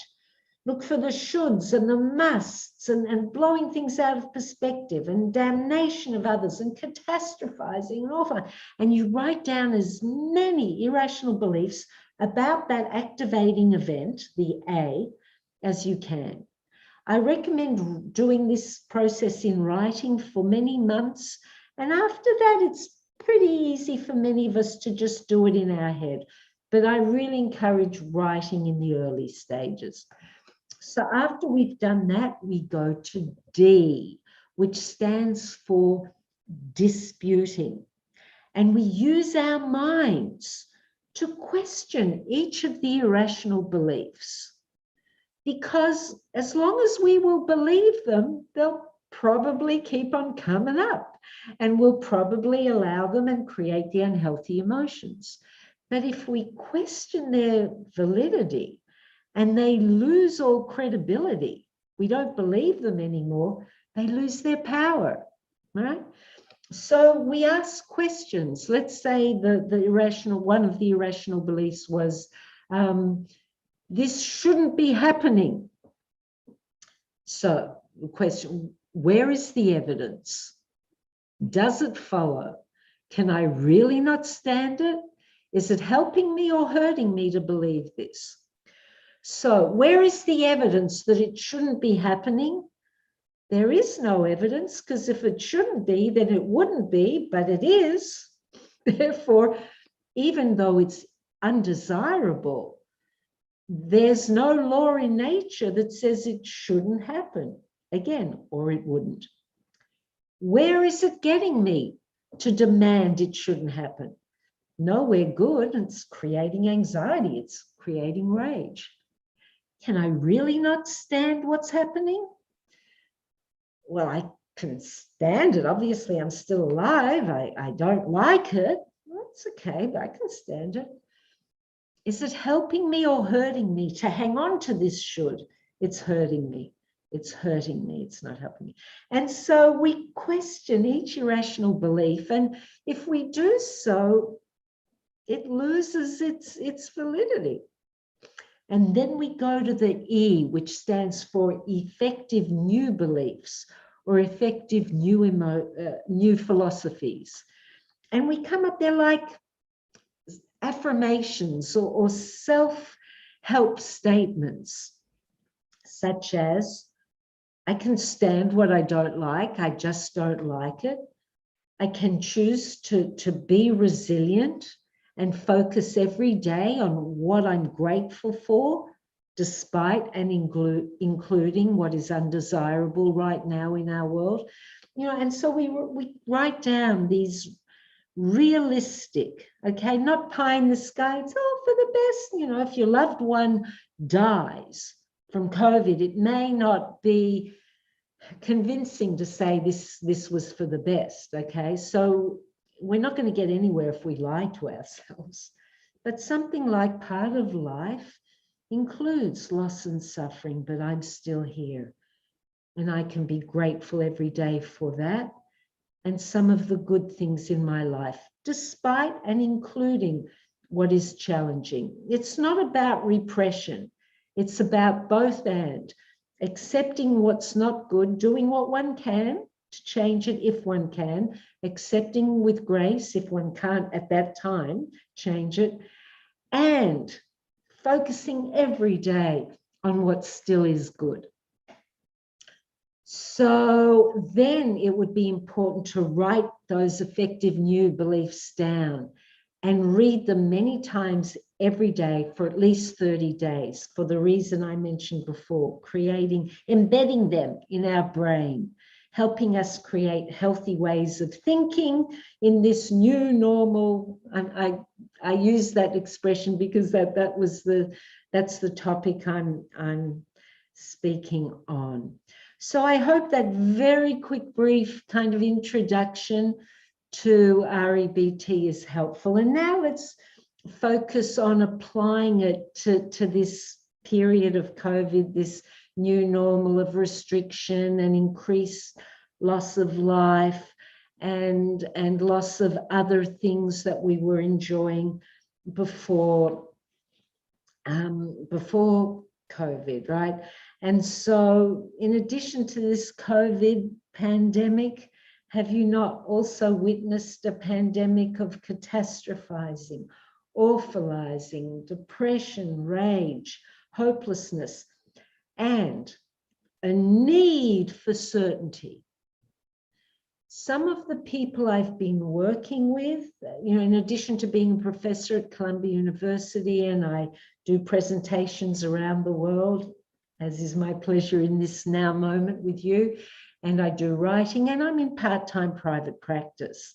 Look for the shoulds and the musts and blowing things out of perspective and damnation of others and catastrophizing and all that. And you write down as many irrational beliefs about that activating event, the A, as you can. I recommend doing this process in writing for many months. And after that, it's pretty easy for many of us to just do it in our head. But I really encourage writing in the early stages. So after we've done that, we go to D, which stands for disputing. And we use our minds to question each of the irrational beliefs. Because as long as we will believe them, they'll probably keep on coming up and we'll probably allow them and create the unhealthy emotions. But if we question their validity, and they lose all credibility, we don't believe them anymore, they lose their power, right? So we ask questions. Let's say one of the irrational beliefs was, this shouldn't be happening. So the question, where is the evidence? Does it follow? Can I really not stand it? Is it helping me or hurting me to believe this? So where is the evidence that it shouldn't be happening? There is no evidence, because if it shouldn't be, then it wouldn't be, but it is. Therefore, even though it's undesirable, there's no law in nature that says it shouldn't happen, again, or it wouldn't. Where is it getting me to demand it shouldn't happen? Nowhere good. It's creating anxiety. It's creating rage. Can I really not stand what's happening? Well, I can stand it. Obviously, I'm still alive. I don't like it. That's okay, but I can stand it. Is it helping me or hurting me to hang on to this should? It's hurting me. It's hurting me. It's not helping me. And so we question each irrational belief. And if we do so, it loses its validity. And then we go to the E, which stands for effective new beliefs or effective new philosophies. And we come up there like affirmations or self-help statements, such as, I can stand what I don't like, I just don't like it. I can choose to be resilient and focus every day on what I'm grateful for, despite and including what is undesirable right now in our world. You know, and so we write down these realistic, okay, not pie in the sky, it's all for the best. You know, if your loved one dies from COVID, it may not be convincing to say this was for the best, okay? So we're not going to get anywhere if we lie to ourselves. But something like part of life includes loss and suffering, but I'm still here. And I can be grateful every day for that and some of the good things in my life, despite and including what is challenging. It's not about repression. It's about both and accepting what's not good, doing what one can to change it if one can, accepting with grace if one can't at that time change it, and focusing every day on what still is good. So then it would be important to write those effective new beliefs down and read them many times every day for at least 30 days, for the reason I mentioned before, embedding them in our brain, helping us create healthy ways of thinking in this new normal. I use that expression because that's the topic I'm speaking on. So I hope that very quick, brief kind of introduction to REBT is helpful. And now let's focus on applying it to this period of COVID, this new normal of restriction and increased loss of life and loss of other things that we were enjoying before COVID, right? And so in addition to this COVID pandemic, have you not also witnessed a pandemic of catastrophizing, awfulizing, depression, rage, hopelessness, and a need for certainty? Some of the people I've been working with, you know, in addition to being a professor at Columbia University, and I do presentations around the world, as is my pleasure in this now moment with you, and I do writing, and I'm in part-time private practice.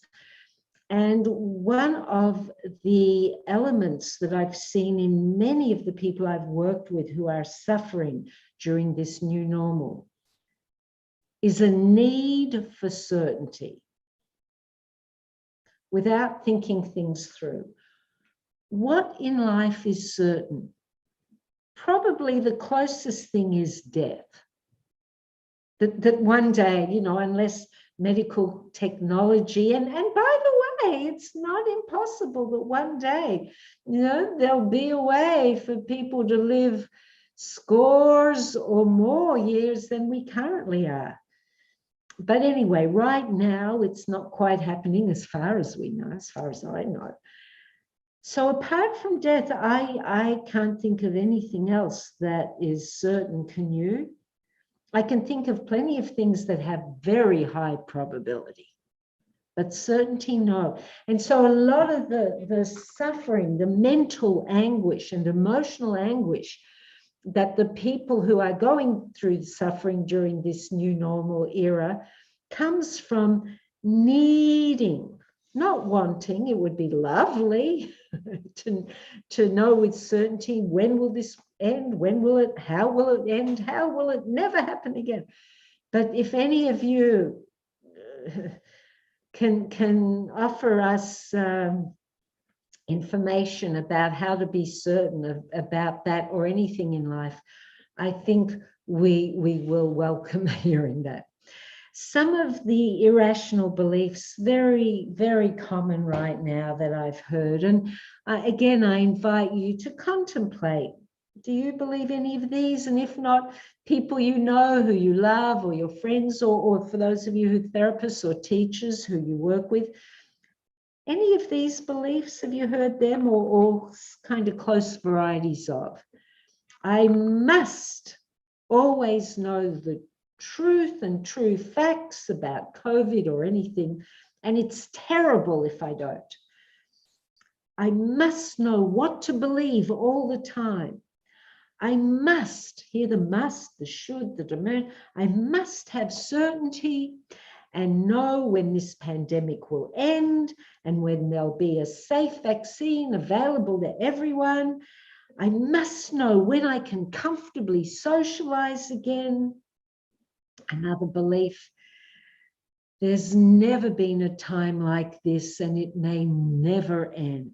And one of the elements that I've seen in many of the people I've worked with who are suffering during this new normal is a need for certainty without thinking things through. What in life is certain? Probably the closest thing is death. That one day, you know, unless medical technology, and by the way, it's not impossible that one day, you know, there'll be a way for people to live scores or more years than we currently are. But anyway, right now, it's not quite happening as far as we know, as far as I know. So apart from death, I can't think of anything else that is certain. Can you? I can think of plenty of things that have very high probability, but certainty, no. And so a lot of the suffering, the mental anguish and emotional anguish that the people who are going through suffering during this new normal era comes from needing, not wanting. It would be lovely to know with certainty, when will this end? When will it? How will it end? How will it never happen again? But if any of you can offer us information about how to be certain about that or anything in life, I think we will welcome hearing that. Some of the irrational beliefs, very, very common right now that I've heard. And again, I invite you to contemplate. Do you believe any of these? And if not, people you know who you love, or your friends, or for those of you who are therapists or teachers who you work with, any of these beliefs, have you heard them, or kind of close varieties of? I must always know the truth and true facts about COVID or anything, and it's terrible if I don't. I must know what to believe all the time. I must, hear the must, the should, the demand, I must have certainty and know when this pandemic will end and when there'll be a safe vaccine available to everyone. I must know when I can comfortably socialize again. Another belief, there's never been a time like this and it may never end.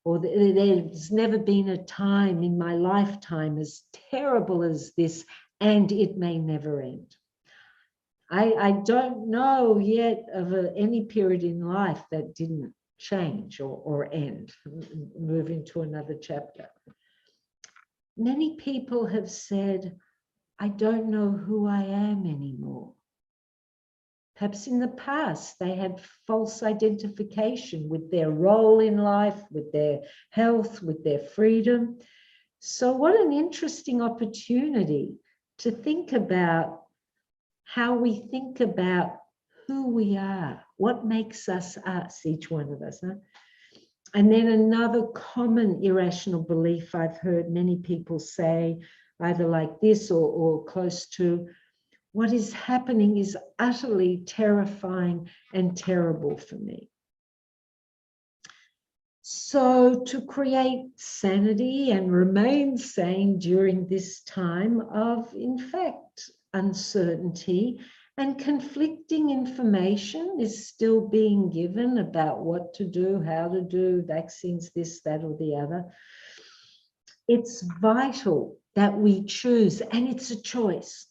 Or there's never been a time in my lifetime as terrible as this and it may never end. I don't know yet of any period in life that didn't change or end, move into another chapter. Many people have said, I don't know who I am anymore. Perhaps in the past, they had false identification with their role in life, with their health, with their freedom. So what an interesting opportunity to think about how we think about who we are, what makes us us, each one of us. Huh? And then another common irrational belief I've heard many people say, either like this or close to, what is happening is utterly terrifying and terrible for me. So to create sanity and remain sane during this time of, in fact, uncertainty and conflicting information is still being given about what to do, how to do, vaccines, this, that, or the other. It's vital that we choose, and it's a choice,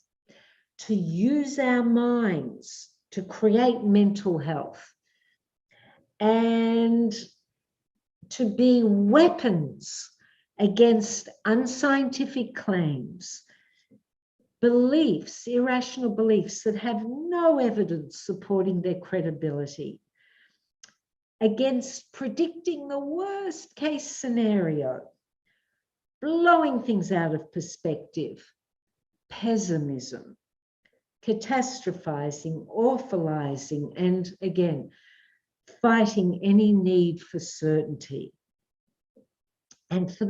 to use our minds to create mental health and to be weapons against unscientific claims, beliefs, irrational beliefs that have no evidence supporting their credibility, against predicting the worst case scenario, blowing things out of perspective, pessimism, catastrophizing, awfulizing, and again, fighting any need for certainty. And for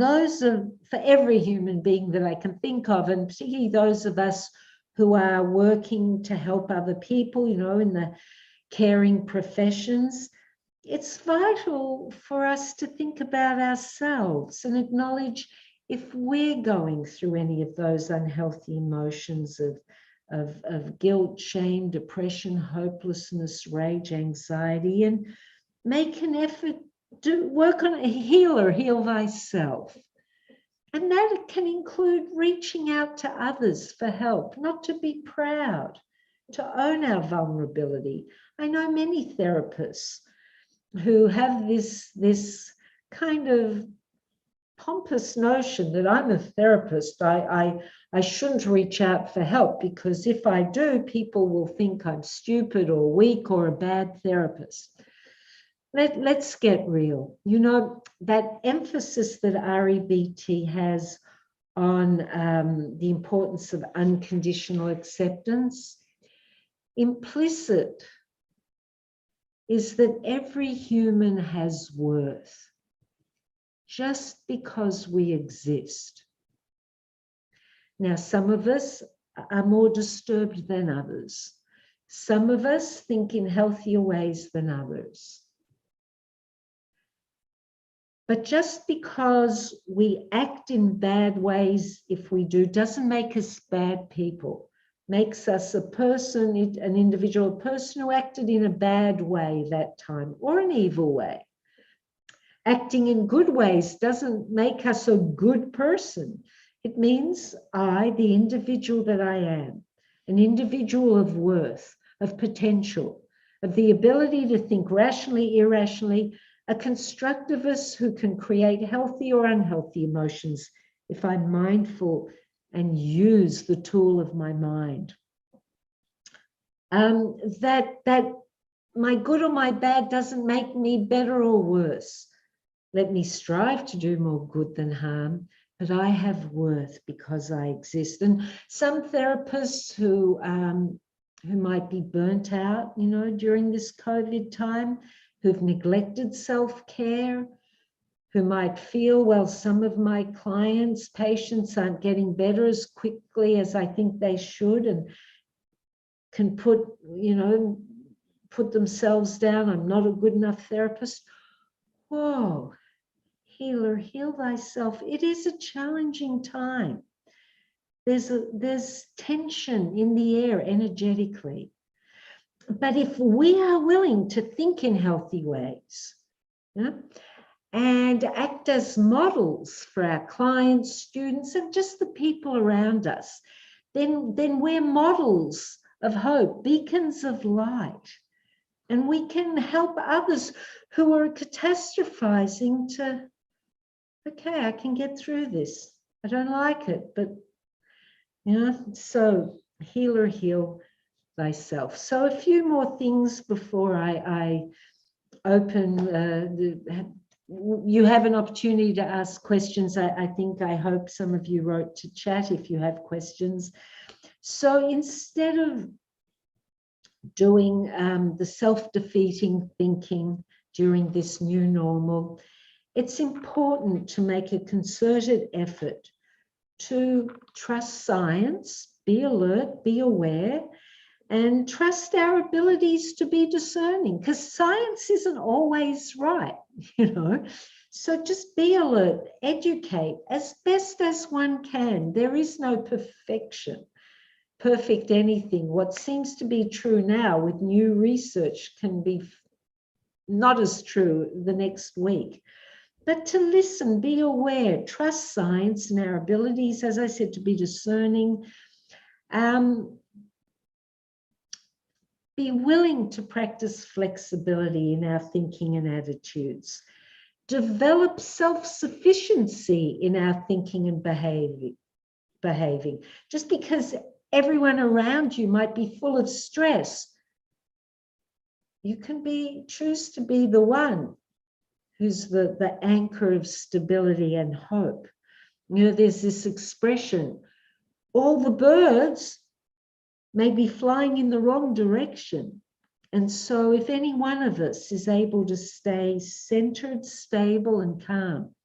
every human being that I can think of, and particularly those of us who are working to help other people, you know, in the caring professions, it's vital for us to think about ourselves and acknowledge if we're going through any of those unhealthy emotions of guilt, shame, depression, hopelessness, rage, anxiety, and make an effort to work on heal thyself. And that can include reaching out to others for help, not to be proud, to own our vulnerability. I know many therapists who have this kind of pompous notion that I'm a therapist. I shouldn't reach out for help because if I do, people will think I'm stupid or weak or a bad therapist. Let's get real. You know, that emphasis that REBT has on the importance of unconditional acceptance, implicit is that every human has worth just because we exist. Now, some of us are more disturbed than others. Some of us think in healthier ways than others. But just because we act in bad ways, if we do, doesn't make us bad people. Makes us a person, an individual person who acted in a bad way that time, or an evil way. Acting in good ways doesn't make us a good person. It means I, the individual that I am, an individual of worth, of potential, of the ability to think rationally, irrationally, a constructivist who can create healthy or unhealthy emotions if I'm mindful and use the tool of my mind. That my good or my bad doesn't make me better or worse. Let me strive to do more good than harm, but I have worth because I exist. And some therapists who might be burnt out, you know, during this COVID time, who've neglected self-care, who might feel, well, some of my clients, patients aren't getting better as quickly as I think they should, and can put themselves down. I'm not a good enough therapist. Whoa, healer, heal thyself. It is a challenging time. There's tension in the air energetically. But if we are willing to think in healthy ways, yeah, and act as models for our clients, students, and just the people around us, then we're models of hope, beacons of light. And we can help others who are catastrophizing to, okay, I can get through this. I don't like it, but, you know, so healer, heal thyself. So a few more things before I open you have an opportunity to ask questions. I hope some of you wrote to chat if you have questions. So instead of doing the self-defeating thinking during this new normal, it's important to make a concerted effort to trust science, be alert, be aware, and trust our abilities to be discerning, because science isn't always right, you know. So just be alert, educate as best as one can. There is no perfection, perfect anything. What seems to be true now with new research can be not as true the next week. But to listen, be aware, trust science and our abilities, as I said, to be discerning. Be willing to practice flexibility in our thinking and attitudes. Develop self-sufficiency in our thinking and behaving. Just because everyone around you might be full of stress, you can choose to be the one who's the anchor of stability and hope. You know, there's this expression, all the birds may be flying in the wrong direction. And so if any one of us is able to stay centered, stable, and calm,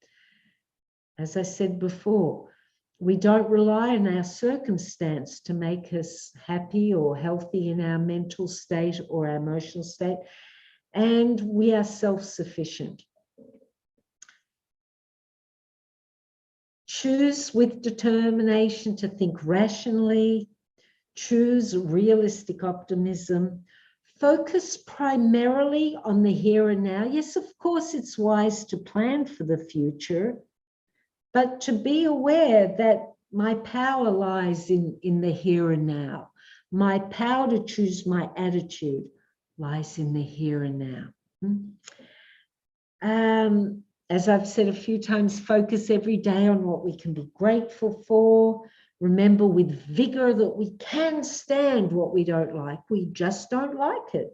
as I said before, we don't rely on our circumstance to make us happy or healthy in our mental state or our emotional state, and we are self-sufficient. Choose with determination to think rationally, choose realistic optimism, focus primarily on the here and now. Yes, of course, it's wise to plan for the future, but to be aware that my power lies in the here and now. My power to choose my attitude lies in the here and now. As I've said a few times, focus every day on what we can be grateful for. Remember with vigor that we can stand what we don't like. We just don't like it.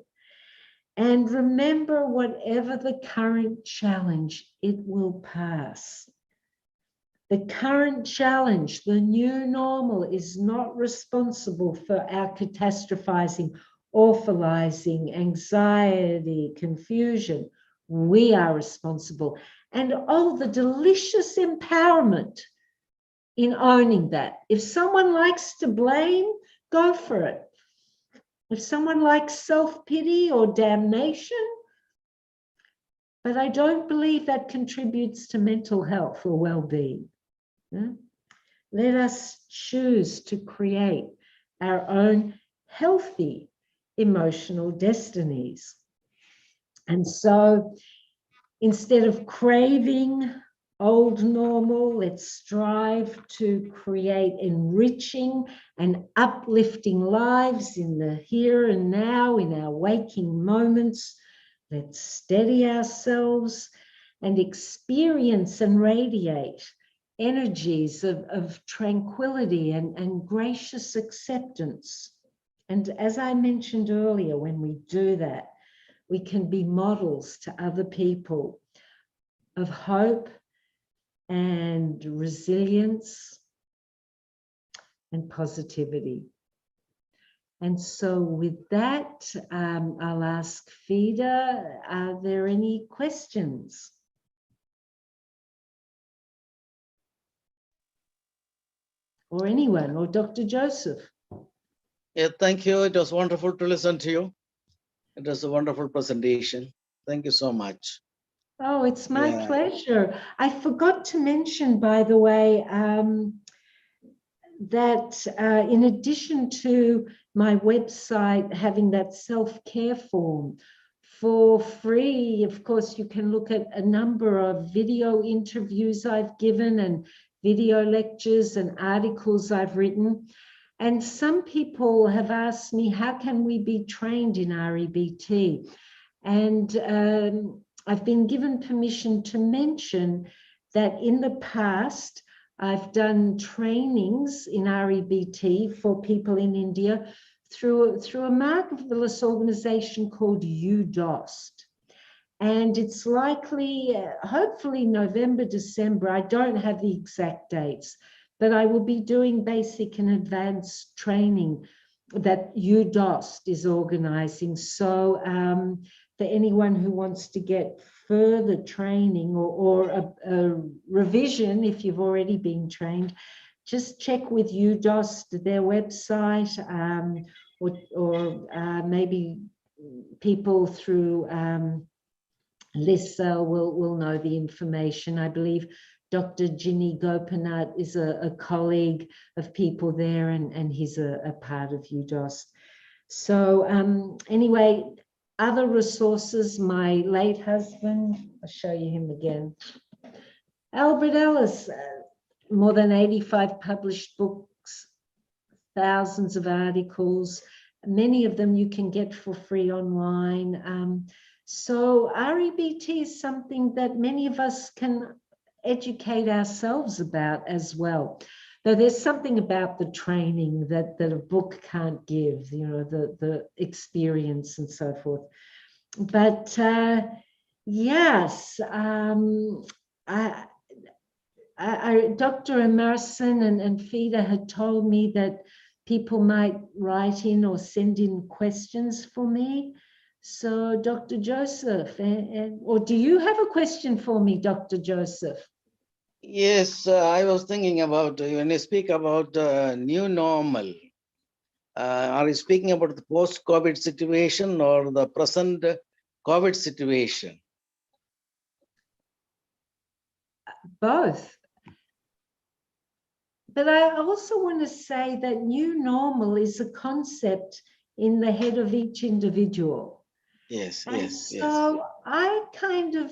And remember, whatever the current challenge, it will pass. The current challenge, the new normal, is not responsible for our catastrophizing, awfulizing, anxiety, confusion. We are responsible. And oh, the delicious empowerment in owning that. If someone likes to blame, go for it. If someone likes self-pity or damnation, but I don't believe that contributes to mental health or well-being. Yeah? Let us choose to create our own healthy emotional destinies. And so instead of craving old normal, let's strive to create enriching and uplifting lives in the here and now, in our waking moments. Let's steady ourselves and experience and radiate energies of tranquility and gracious acceptance. And as I mentioned earlier, when we do that, we can be models to other people of hope and resilience and positivity. And so with that, I'll ask Fida, are there any questions? Or anyone, or Dr. Joseph? Yeah, thank you. It was wonderful to listen to you. It was a wonderful presentation. Thank you so much. Oh, it's my Yeah. pleasure. I forgot to mention, by the way, that in addition to my website having that self-care form, for free, of course, you can look at a number of video interviews I've given and video lectures and articles I've written. And some people have asked me, how can we be trained in REBT? And I've been given permission to mention that in the past, I've done trainings in REBT for people in India through a marvelous organization called UDOST. And it's likely, hopefully November, December, I don't have the exact dates, but I will be doing basic and advanced training that UDOST is organizing. So for anyone who wants to get further training or a revision, if you've already been trained, just check with UDOST, their website, or maybe people through LISSAH will know the information. I believe Dr. Ginny Gopinath is a colleague of people there, and he's a part of UDOST. So anyway, other resources, my late husband, I'll show you him again. Albert Ellis, more than 85 published books, thousands of articles, many of them you can get for free online. So REBT is something that many of us can educate ourselves about as well. Though there's something about the training that a book can't give, you know, the experience and so forth. But yes, Dr. Emerson and Fida had told me that people might write in or send in questions for me. So Dr. Joseph, or do you have a question for me, Dr. Joseph? Yes, I was thinking about when you speak about new normal, are you speaking about the post-COVID situation or the present COVID situation? Both. But I also want to say that new normal is a concept in the head of each individual. Yes, And yes, so yes. I kind of,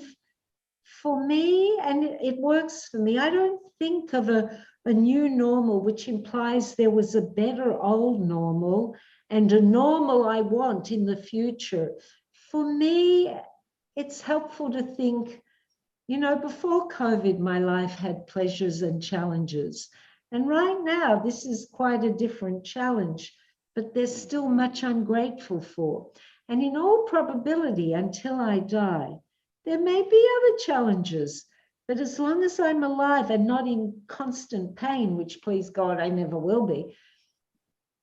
for me, and it works for me, I don't think of a new normal, which implies there was a better old normal and a normal I want in the future. For me, it's helpful to think, you know, before COVID, my life had pleasures and challenges. And right now, this is quite a different challenge, but there's still much I'm grateful for. And in all probability, until I die, there may be other challenges, but as long as I'm alive and not in constant pain, which please God, I never will be,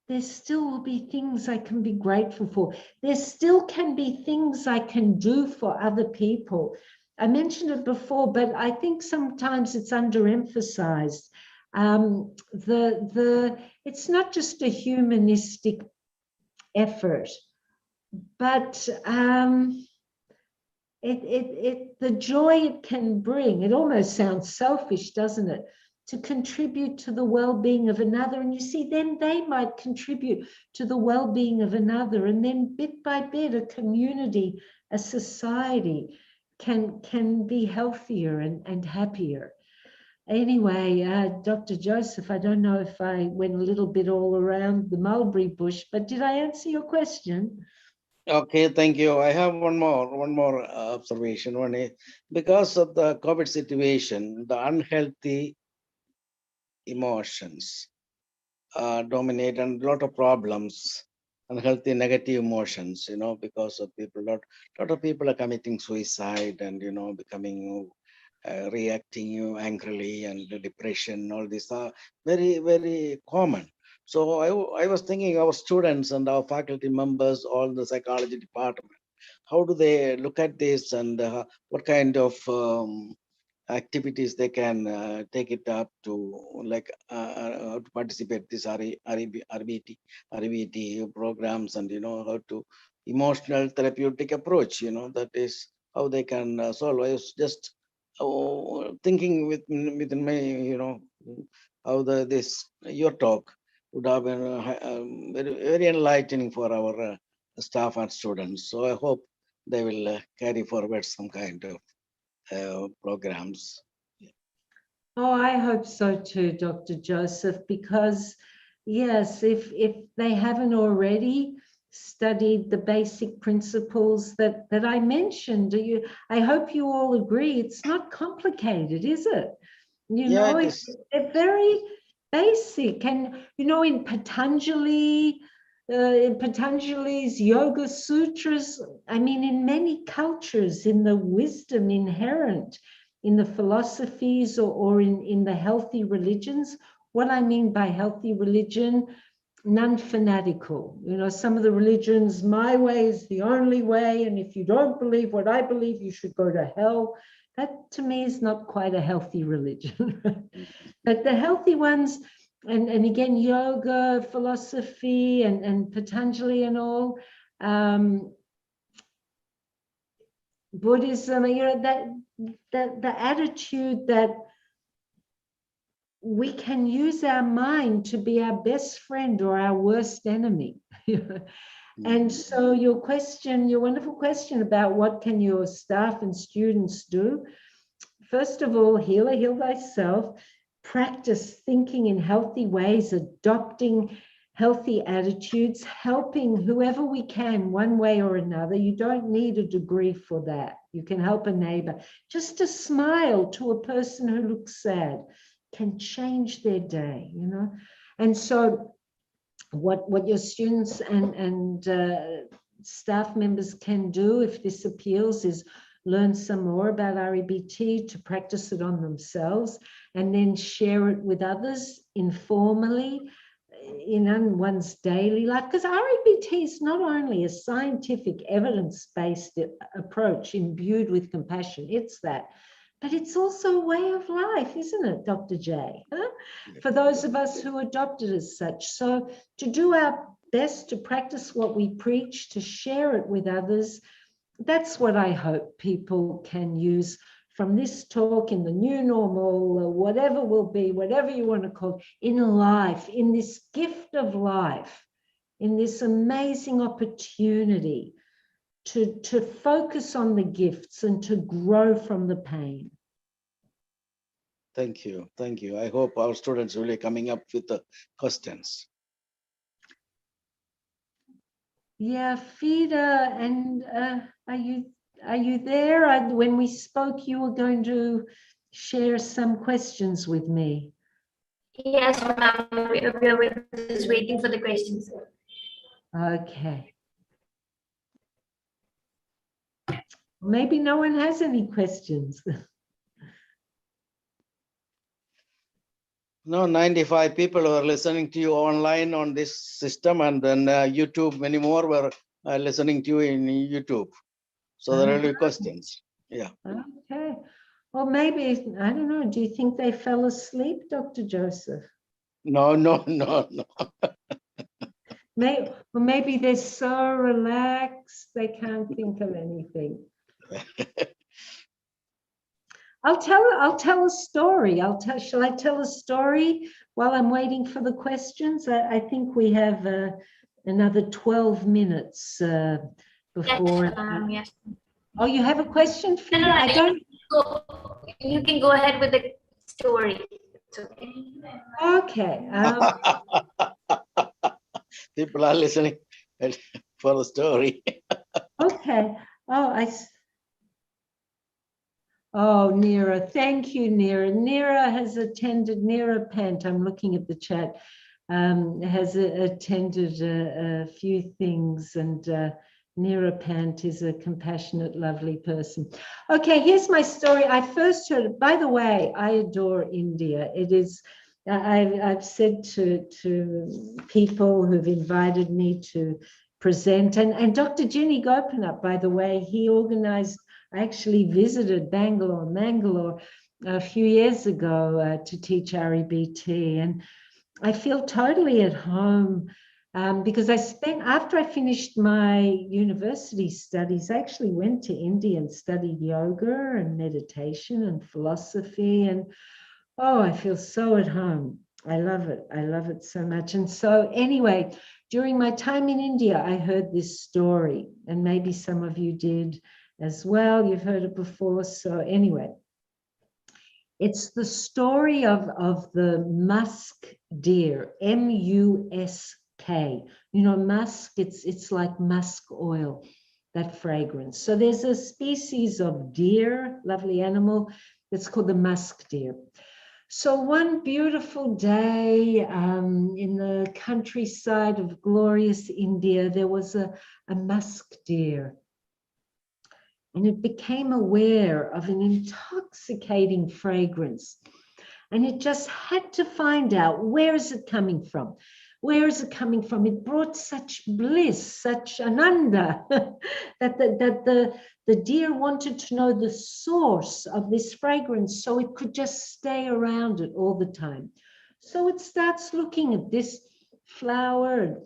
there still will be things I can be grateful for. There still can be things I can do for other people. I mentioned it before, but I think sometimes it's underemphasized. It's not just a humanistic effort. But the joy it can bring, it almost sounds selfish, doesn't it? To contribute to the well-being of another. And you see, then they might contribute to the well-being of another. And then bit by bit, a community, a society can be healthier and happier. Anyway, Dr. Joseph, I don't know if I went a little bit all around the mulberry bush, but did I answer your question? Okay, thank you. I have one more observation. One is because of the COVID situation, the unhealthy emotions dominate and a lot of problems, unhealthy negative emotions, because of people, lot of people are committing suicide and, becoming reacting angrily, and the depression, all these are very, very common. So I was thinking our students and our faculty members, all the psychology department, how do they look at this, and what kind of activities they can take it up to, like to participate this REBT programs, and how to emotional therapeutic approach, that is how they can solve. I was just thinking within my, how this your talk would have been very, very enlightening for our staff and students. So I hope they will carry forward some kind of programs. Oh, I hope so too, Dr. Joseph, because yes, if they haven't already studied the basic principles that I mentioned, I hope you all agree it's not complicated, is it? Yeah, it is. They're very basic. And in Patanjali's Yoga Sutras, I mean, in many cultures, in the wisdom inherent in the philosophies or in the healthy religions. What I mean by healthy religion, non-fanatical. Some of the religions, my way is the only way, and if you don't believe what I believe, you should go to hell. That to me is not quite a healthy religion. But the healthy ones, and again, yoga, philosophy, and Patanjali and all, Buddhism, that the attitude that we can use our mind to be our best friend or our worst enemy. And so your wonderful question about what can your staff and students do? First of all, heal thyself, practice thinking in healthy ways, adopting healthy attitudes, helping whoever we can one way or another. You don't need a degree for that. You can help a neighbor. Just a smile to a person who looks sad can change their day, And so what your students and staff members can do, if this appeals, is learn some more about REBT, to practice it on themselves, and then share it with others informally in one's daily life. Because REBT is not only a scientific, evidence-based approach imbued with compassion, it's that, but it's also a way of life, isn't it, Dr. J? For those of us who adopt it as such. So to do our best to practice what we preach, to share it with others, that's what I hope people can use from this talk in the new normal, whatever will be, whatever you want to call it, in life, in this gift of life, in this amazing opportunity to focus on the gifts and to grow from the pain. Thank you. Thank you. I hope our students will be coming up with the questions. Yeah, Fida, and are you there? When we spoke, you were going to share some questions with me. Yes, ma'am. We're just waiting for the questions. Okay. Maybe no one has any questions. No, 95 people were listening to you online on this system, and then YouTube, many more were listening to you in YouTube. So there will be questions. Yeah. Okay. Well, maybe, I don't know, do you think they fell asleep, Dr. Joseph? No. Maybe they're so relaxed they can't think of anything. I'll tell a story. Shall I tell a story while I'm waiting for the questions? I think we have another 12 minutes before. Yes, yes. Oh, you have a question, Frida? No, I don't. You can go ahead with the story. It's okay. Okay. People are listening for the story. Okay. Oh, Neera, thank you, Neera. Neera has attended, Neera Pant, I'm looking at the chat, has attended a few things, and Neera Pant is a compassionate, lovely person. Okay, here's my story. I first heard it. By the way, I adore India. It is, I've said to people who've invited me to present, and Dr. Ginny Gopinath, by the way, he organized, I actually visited Mangalore a few years ago to teach REBT, and I feel totally at home because after I finished my university studies, I actually went to India and studied yoga and meditation and philosophy, and oh, I feel so at home. I love it so much. And so anyway, during my time in India, I heard this story, and maybe some of you did as well. You've heard it before. So anyway, it's the story of the musk deer, M-U-S-K. You know, musk, it's like musk oil, that fragrance. So there's a species of deer, lovely animal, that's called the musk deer. So one beautiful day in the countryside of glorious India, there was a musk deer. And it became aware of an intoxicating fragrance. And it just had to find out, where is it coming from? Where is it coming from? It brought such bliss, such ananda, that the deer wanted to know the source of this fragrance so it could just stay around it all the time. So it starts looking at this flower and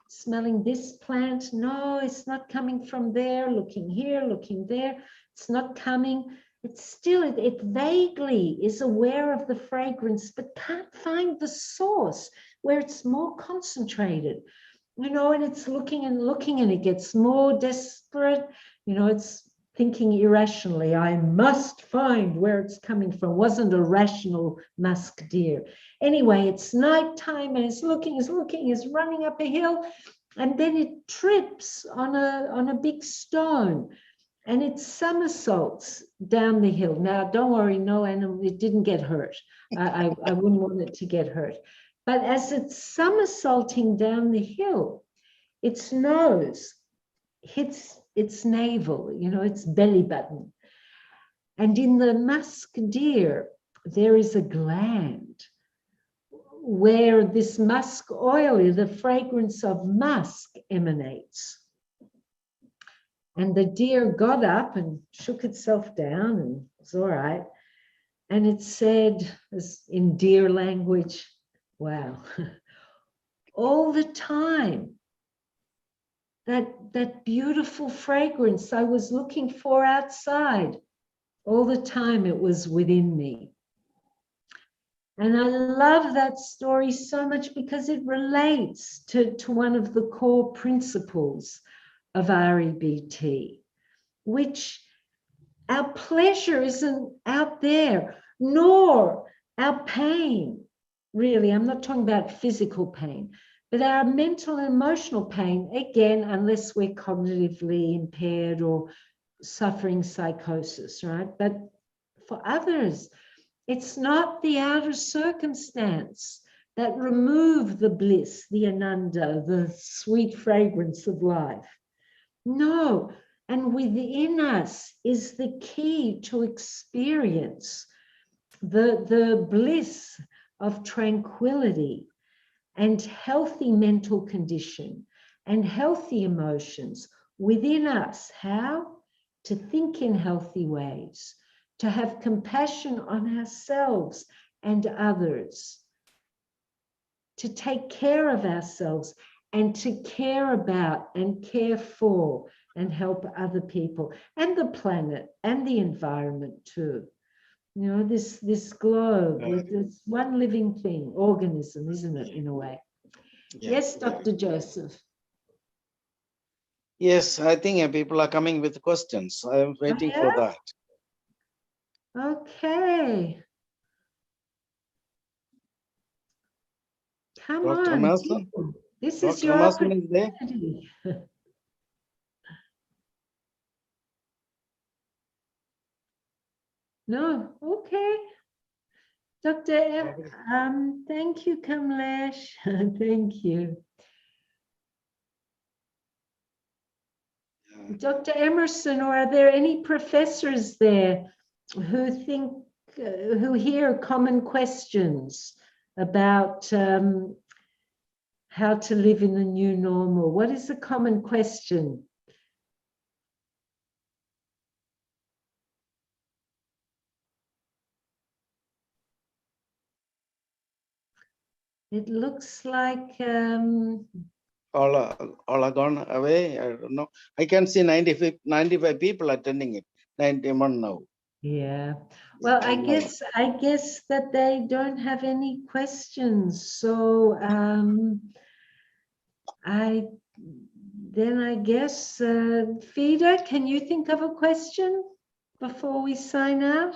smelling this plant. No, it's not coming from there. Looking here, looking there. It's not coming. It's still, it vaguely is aware of the fragrance, but can't find the source where it's more concentrated. You know, and it's looking and looking, and it gets more desperate. You know, it's thinking irrationally, I must find where it's coming from. Wasn't a rational musk deer. Anyway, it's nighttime, and it's looking, it's running up a hill, and then it trips on a big stone, and it somersaults down the hill. Now, don't worry, no animal, it didn't get hurt. I wouldn't want it to get hurt. But as it's somersaulting down the hill, its nose hits its navel, you know, its belly button. And in the musk deer, there is a gland where this musk oil, the fragrance of musk, emanates. And the deer got up and shook itself down, and it was all right. And it said, as in deer language, wow, all the time, that beautiful fragrance I was looking for outside, all the time it was within me. And I love that story so much because it relates to one of the core principles of REBT, which our pleasure isn't out there, nor our pain, really. I'm not talking about physical pain, but our mental and emotional pain, again, unless we're cognitively impaired or suffering psychosis, right? But for others, it's not the outer circumstance that remove the bliss, the ananda, the sweet fragrance of life. No, and within us is the key to experience the bliss of tranquility and healthy mental condition and healthy emotions within us. How? To think in healthy ways, to have compassion on ourselves and others, to take care of ourselves and to care about and care for and help other people and the planet and the environment too. You know, this globe with this one living thing, organism, isn't it, in a way? Yeah. Yes, Dr. Joseph. Yes, I think people are coming with questions. I am waiting for that. Okay. Come Dr. on, Mason? people. This is Dr. your Mason is there? opportunity. No, okay. Dr. Thank you, Kamlesh. Thank you. Dr. Emerson, or are there any professors there who think, who hear common questions about how to live in the new normal? What is a common question? It looks like All are gone away. I don't know. I can see 95 people attending it. 91 now. yeah. Well, I guess that they don't have any questions. So I guess Fida, can you think of a question before we sign out?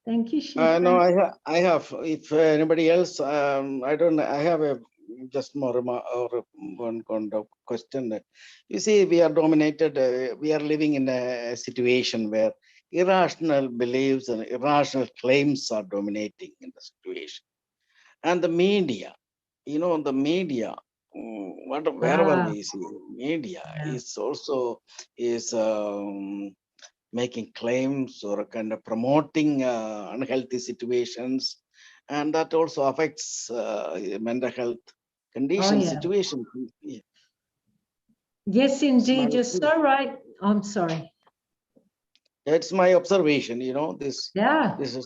Thank you, Shifa. No, I have. If anybody else, I don't know. I have a just more remark or one kind of question. You see, we are dominated. We are living in a situation where irrational beliefs and irrational claims are dominating in the situation, and the media. You know, the media. Wherever we see media is also is. Making claims or kind of promoting unhealthy situations, and that also affects mental health condition situation. Yeah. Yes, indeed, you're so right. I'm sorry. That's my observation. You know, this. This is,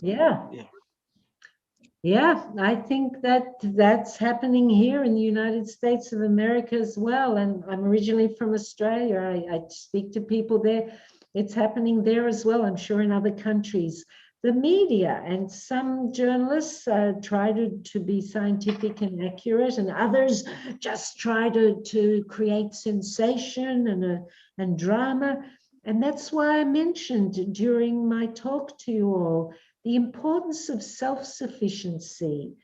Yeah, I think that that's happening here in the United States of America as well. And I'm originally from Australia. I speak to people there. It's happening there as well, I'm sure in other countries. The media and some journalists try to be scientific and accurate, and others just try to create sensation and drama. And that's why I mentioned during my talk to you all the importance of self-sufficiency,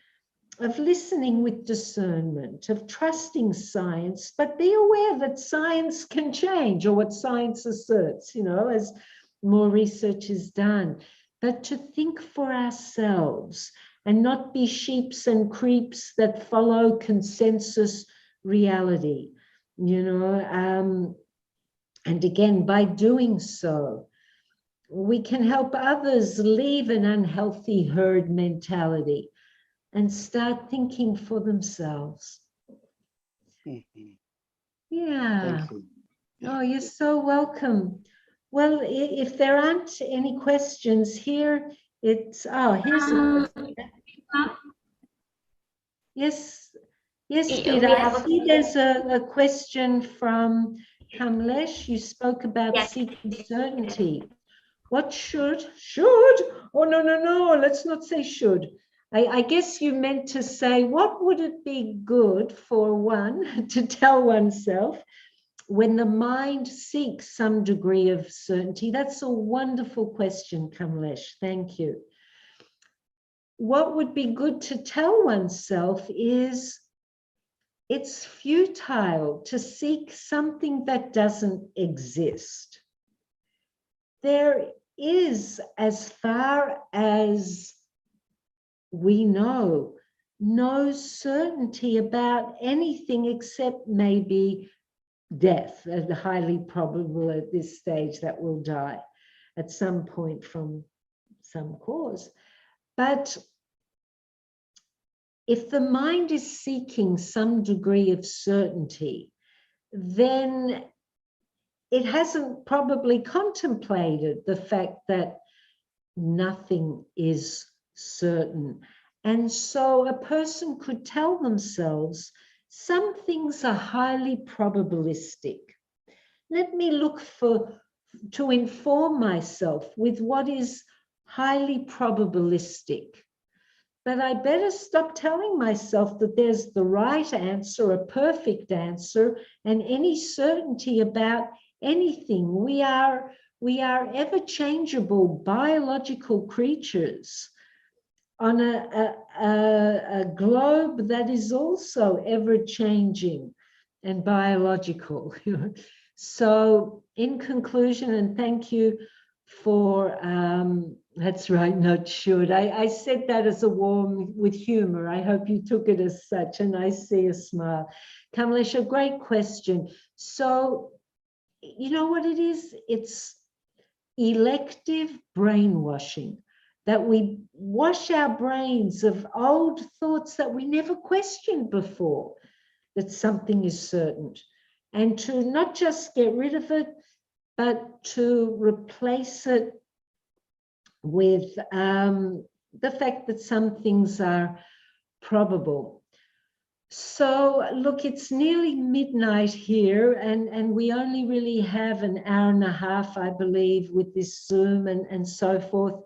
of listening with discernment, of trusting science, but be aware that science can change, or what science asserts, you know, as more research is done. But to think for ourselves and not be sheeps and creeps that follow consensus reality, you know. And again, by doing so, we can help others leave an unhealthy herd mentality and start thinking for themselves. Yeah. Oh, you're so welcome. Well, if there aren't any questions here, it's, here's a question. Yes, Peter, I see there's a question from Kamlesh. You spoke about seeking certainty. What should? Oh, no, let's not say should. I guess you meant to say, what would it be good for one to tell oneself when the mind seeks some degree of certainty? That's a wonderful question, Kamlesh. Thank you. What would be good to tell oneself is it's futile to seek something that doesn't exist. There is, as far as we know, no certainty about anything except maybe death, highly probable at this stage that we'll die at some point from some cause. But if the mind is seeking some degree of certainty, then it hasn't probably contemplated the fact that nothing is certain. And so a person could tell themselves Some things are highly probabilistic. Let me look to inform myself with what is highly probabilistic. But I better stop telling myself that there's the right answer, a perfect answer, and any certainty about anything. We are ever-changeable biological creatures on a globe that is also ever-changing and biological. So in conclusion, and thank you for, that's right, not should. I said that as a warm with humor. I hope you took it as such, and I see a smile. Kamlesha, great question. So, you know what it is? It's elective brainwashing, that we wash our brains of old thoughts that we never questioned before, that something is certain. And to not just get rid of it, but to replace it with the fact that some things are probable. So look, it's nearly midnight here, and we only really have an hour and a half, I believe, with this Zoom and so forth.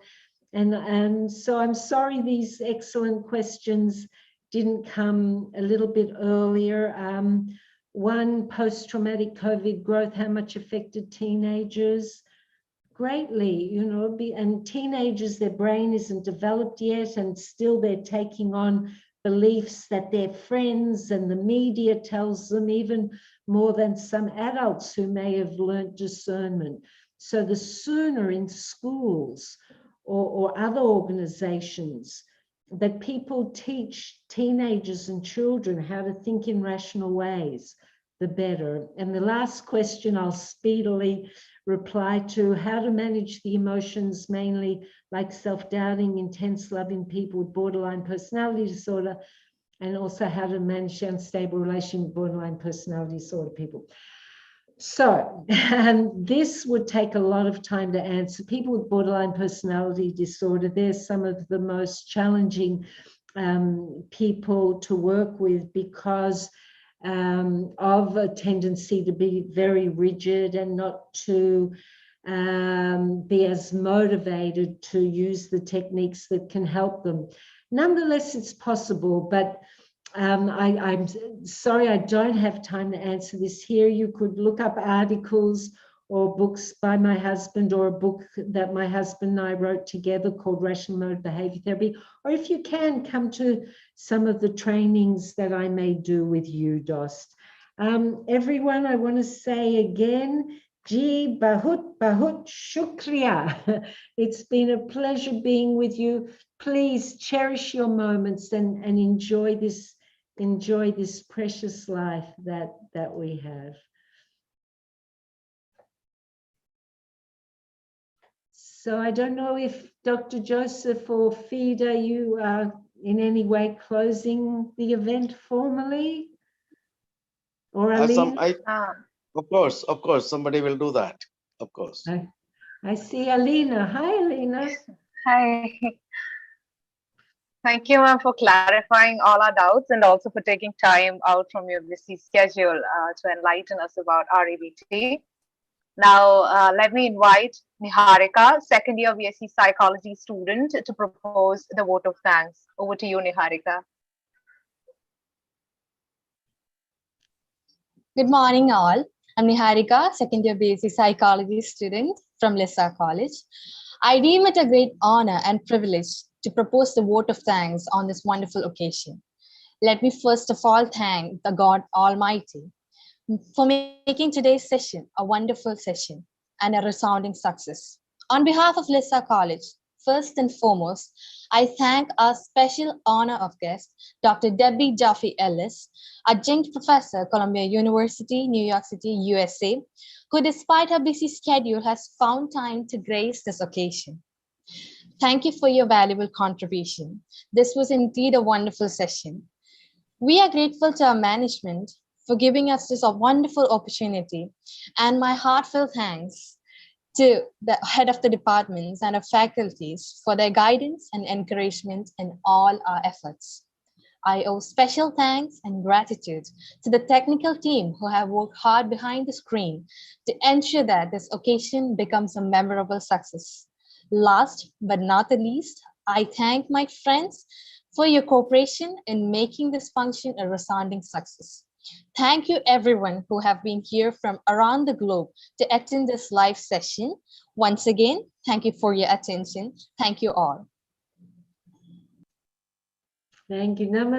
And so I'm sorry these excellent questions didn't come a little bit earlier. One, post-traumatic COVID growth, how much affected teenagers? Greatly, you know, and teenagers, their brain isn't developed yet, and still they're taking on beliefs that their friends and the media tells them, even more than some adults who may have learnt discernment. So the sooner in schools or other organizations that people teach teenagers and children how to think in rational ways, the better. And the last question I'll speedily reply to: how to manage the emotions, mainly like self-doubting, intense love in people with borderline personality disorder, and also how to manage unstable relation with borderline personality disorder people. So this would take a lot of time to answer. People with borderline personality disorder, they're some of the most challenging people to work with because of a tendency to be very rigid and not to be as motivated to use the techniques that can help them. Nonetheless, it's possible, but I'm sorry, I don't have time to answer this here. You could look up articles or books by my husband, or a book that my husband and I wrote together called Rational Mode Behavior Therapy. Or if you can, come to some of the trainings that I may do with you, Dost. Everyone, I want to say again, Ji Bahut Shukriya. It's been a pleasure being with you. Please cherish your moments and enjoy this precious life that we have. So I don't know if Dr. Joseph or Fida, you are in any way closing the event formally? Or Alina? Of course, somebody will do that. Of course. I see Alina. Hi, Alina. Hi. Thank you, ma'am, for clarifying all our doubts and also for taking time out from your busy schedule to enlighten us about REBT. Now, let me invite Niharika, second year BSc Psychology student, to propose the vote of thanks. Over to you, Niharika. Good morning, all. I'm Niharika, second year BSc Psychology student from LISSAH College. I deem it a great honor and privilege to propose the vote of thanks on this wonderful occasion. Let me first of all thank the God Almighty for making today's session a wonderful session and a resounding success. On behalf of LISSAH College, first and foremost, I thank our special honor of guest, Dr. Debbie Joffe Ellis, Adjunct Professor, Columbia University, New York City, USA, who despite her busy schedule has found time to grace this occasion. Thank you for your valuable contribution. This was indeed a wonderful session. We are grateful to our management for giving us this wonderful opportunity, and my heartfelt thanks to the head of the departments and our faculties for their guidance and encouragement in all our efforts. I owe special thanks and gratitude to the technical team who have worked hard behind the screen to ensure that this occasion becomes a memorable success. Last but not the least, I thank my friends for your cooperation in making this function a resounding success. Thank you everyone who have been here from around the globe to attend this live session. Once again, thank you for your attention. Thank you all. Thank you. Namaste.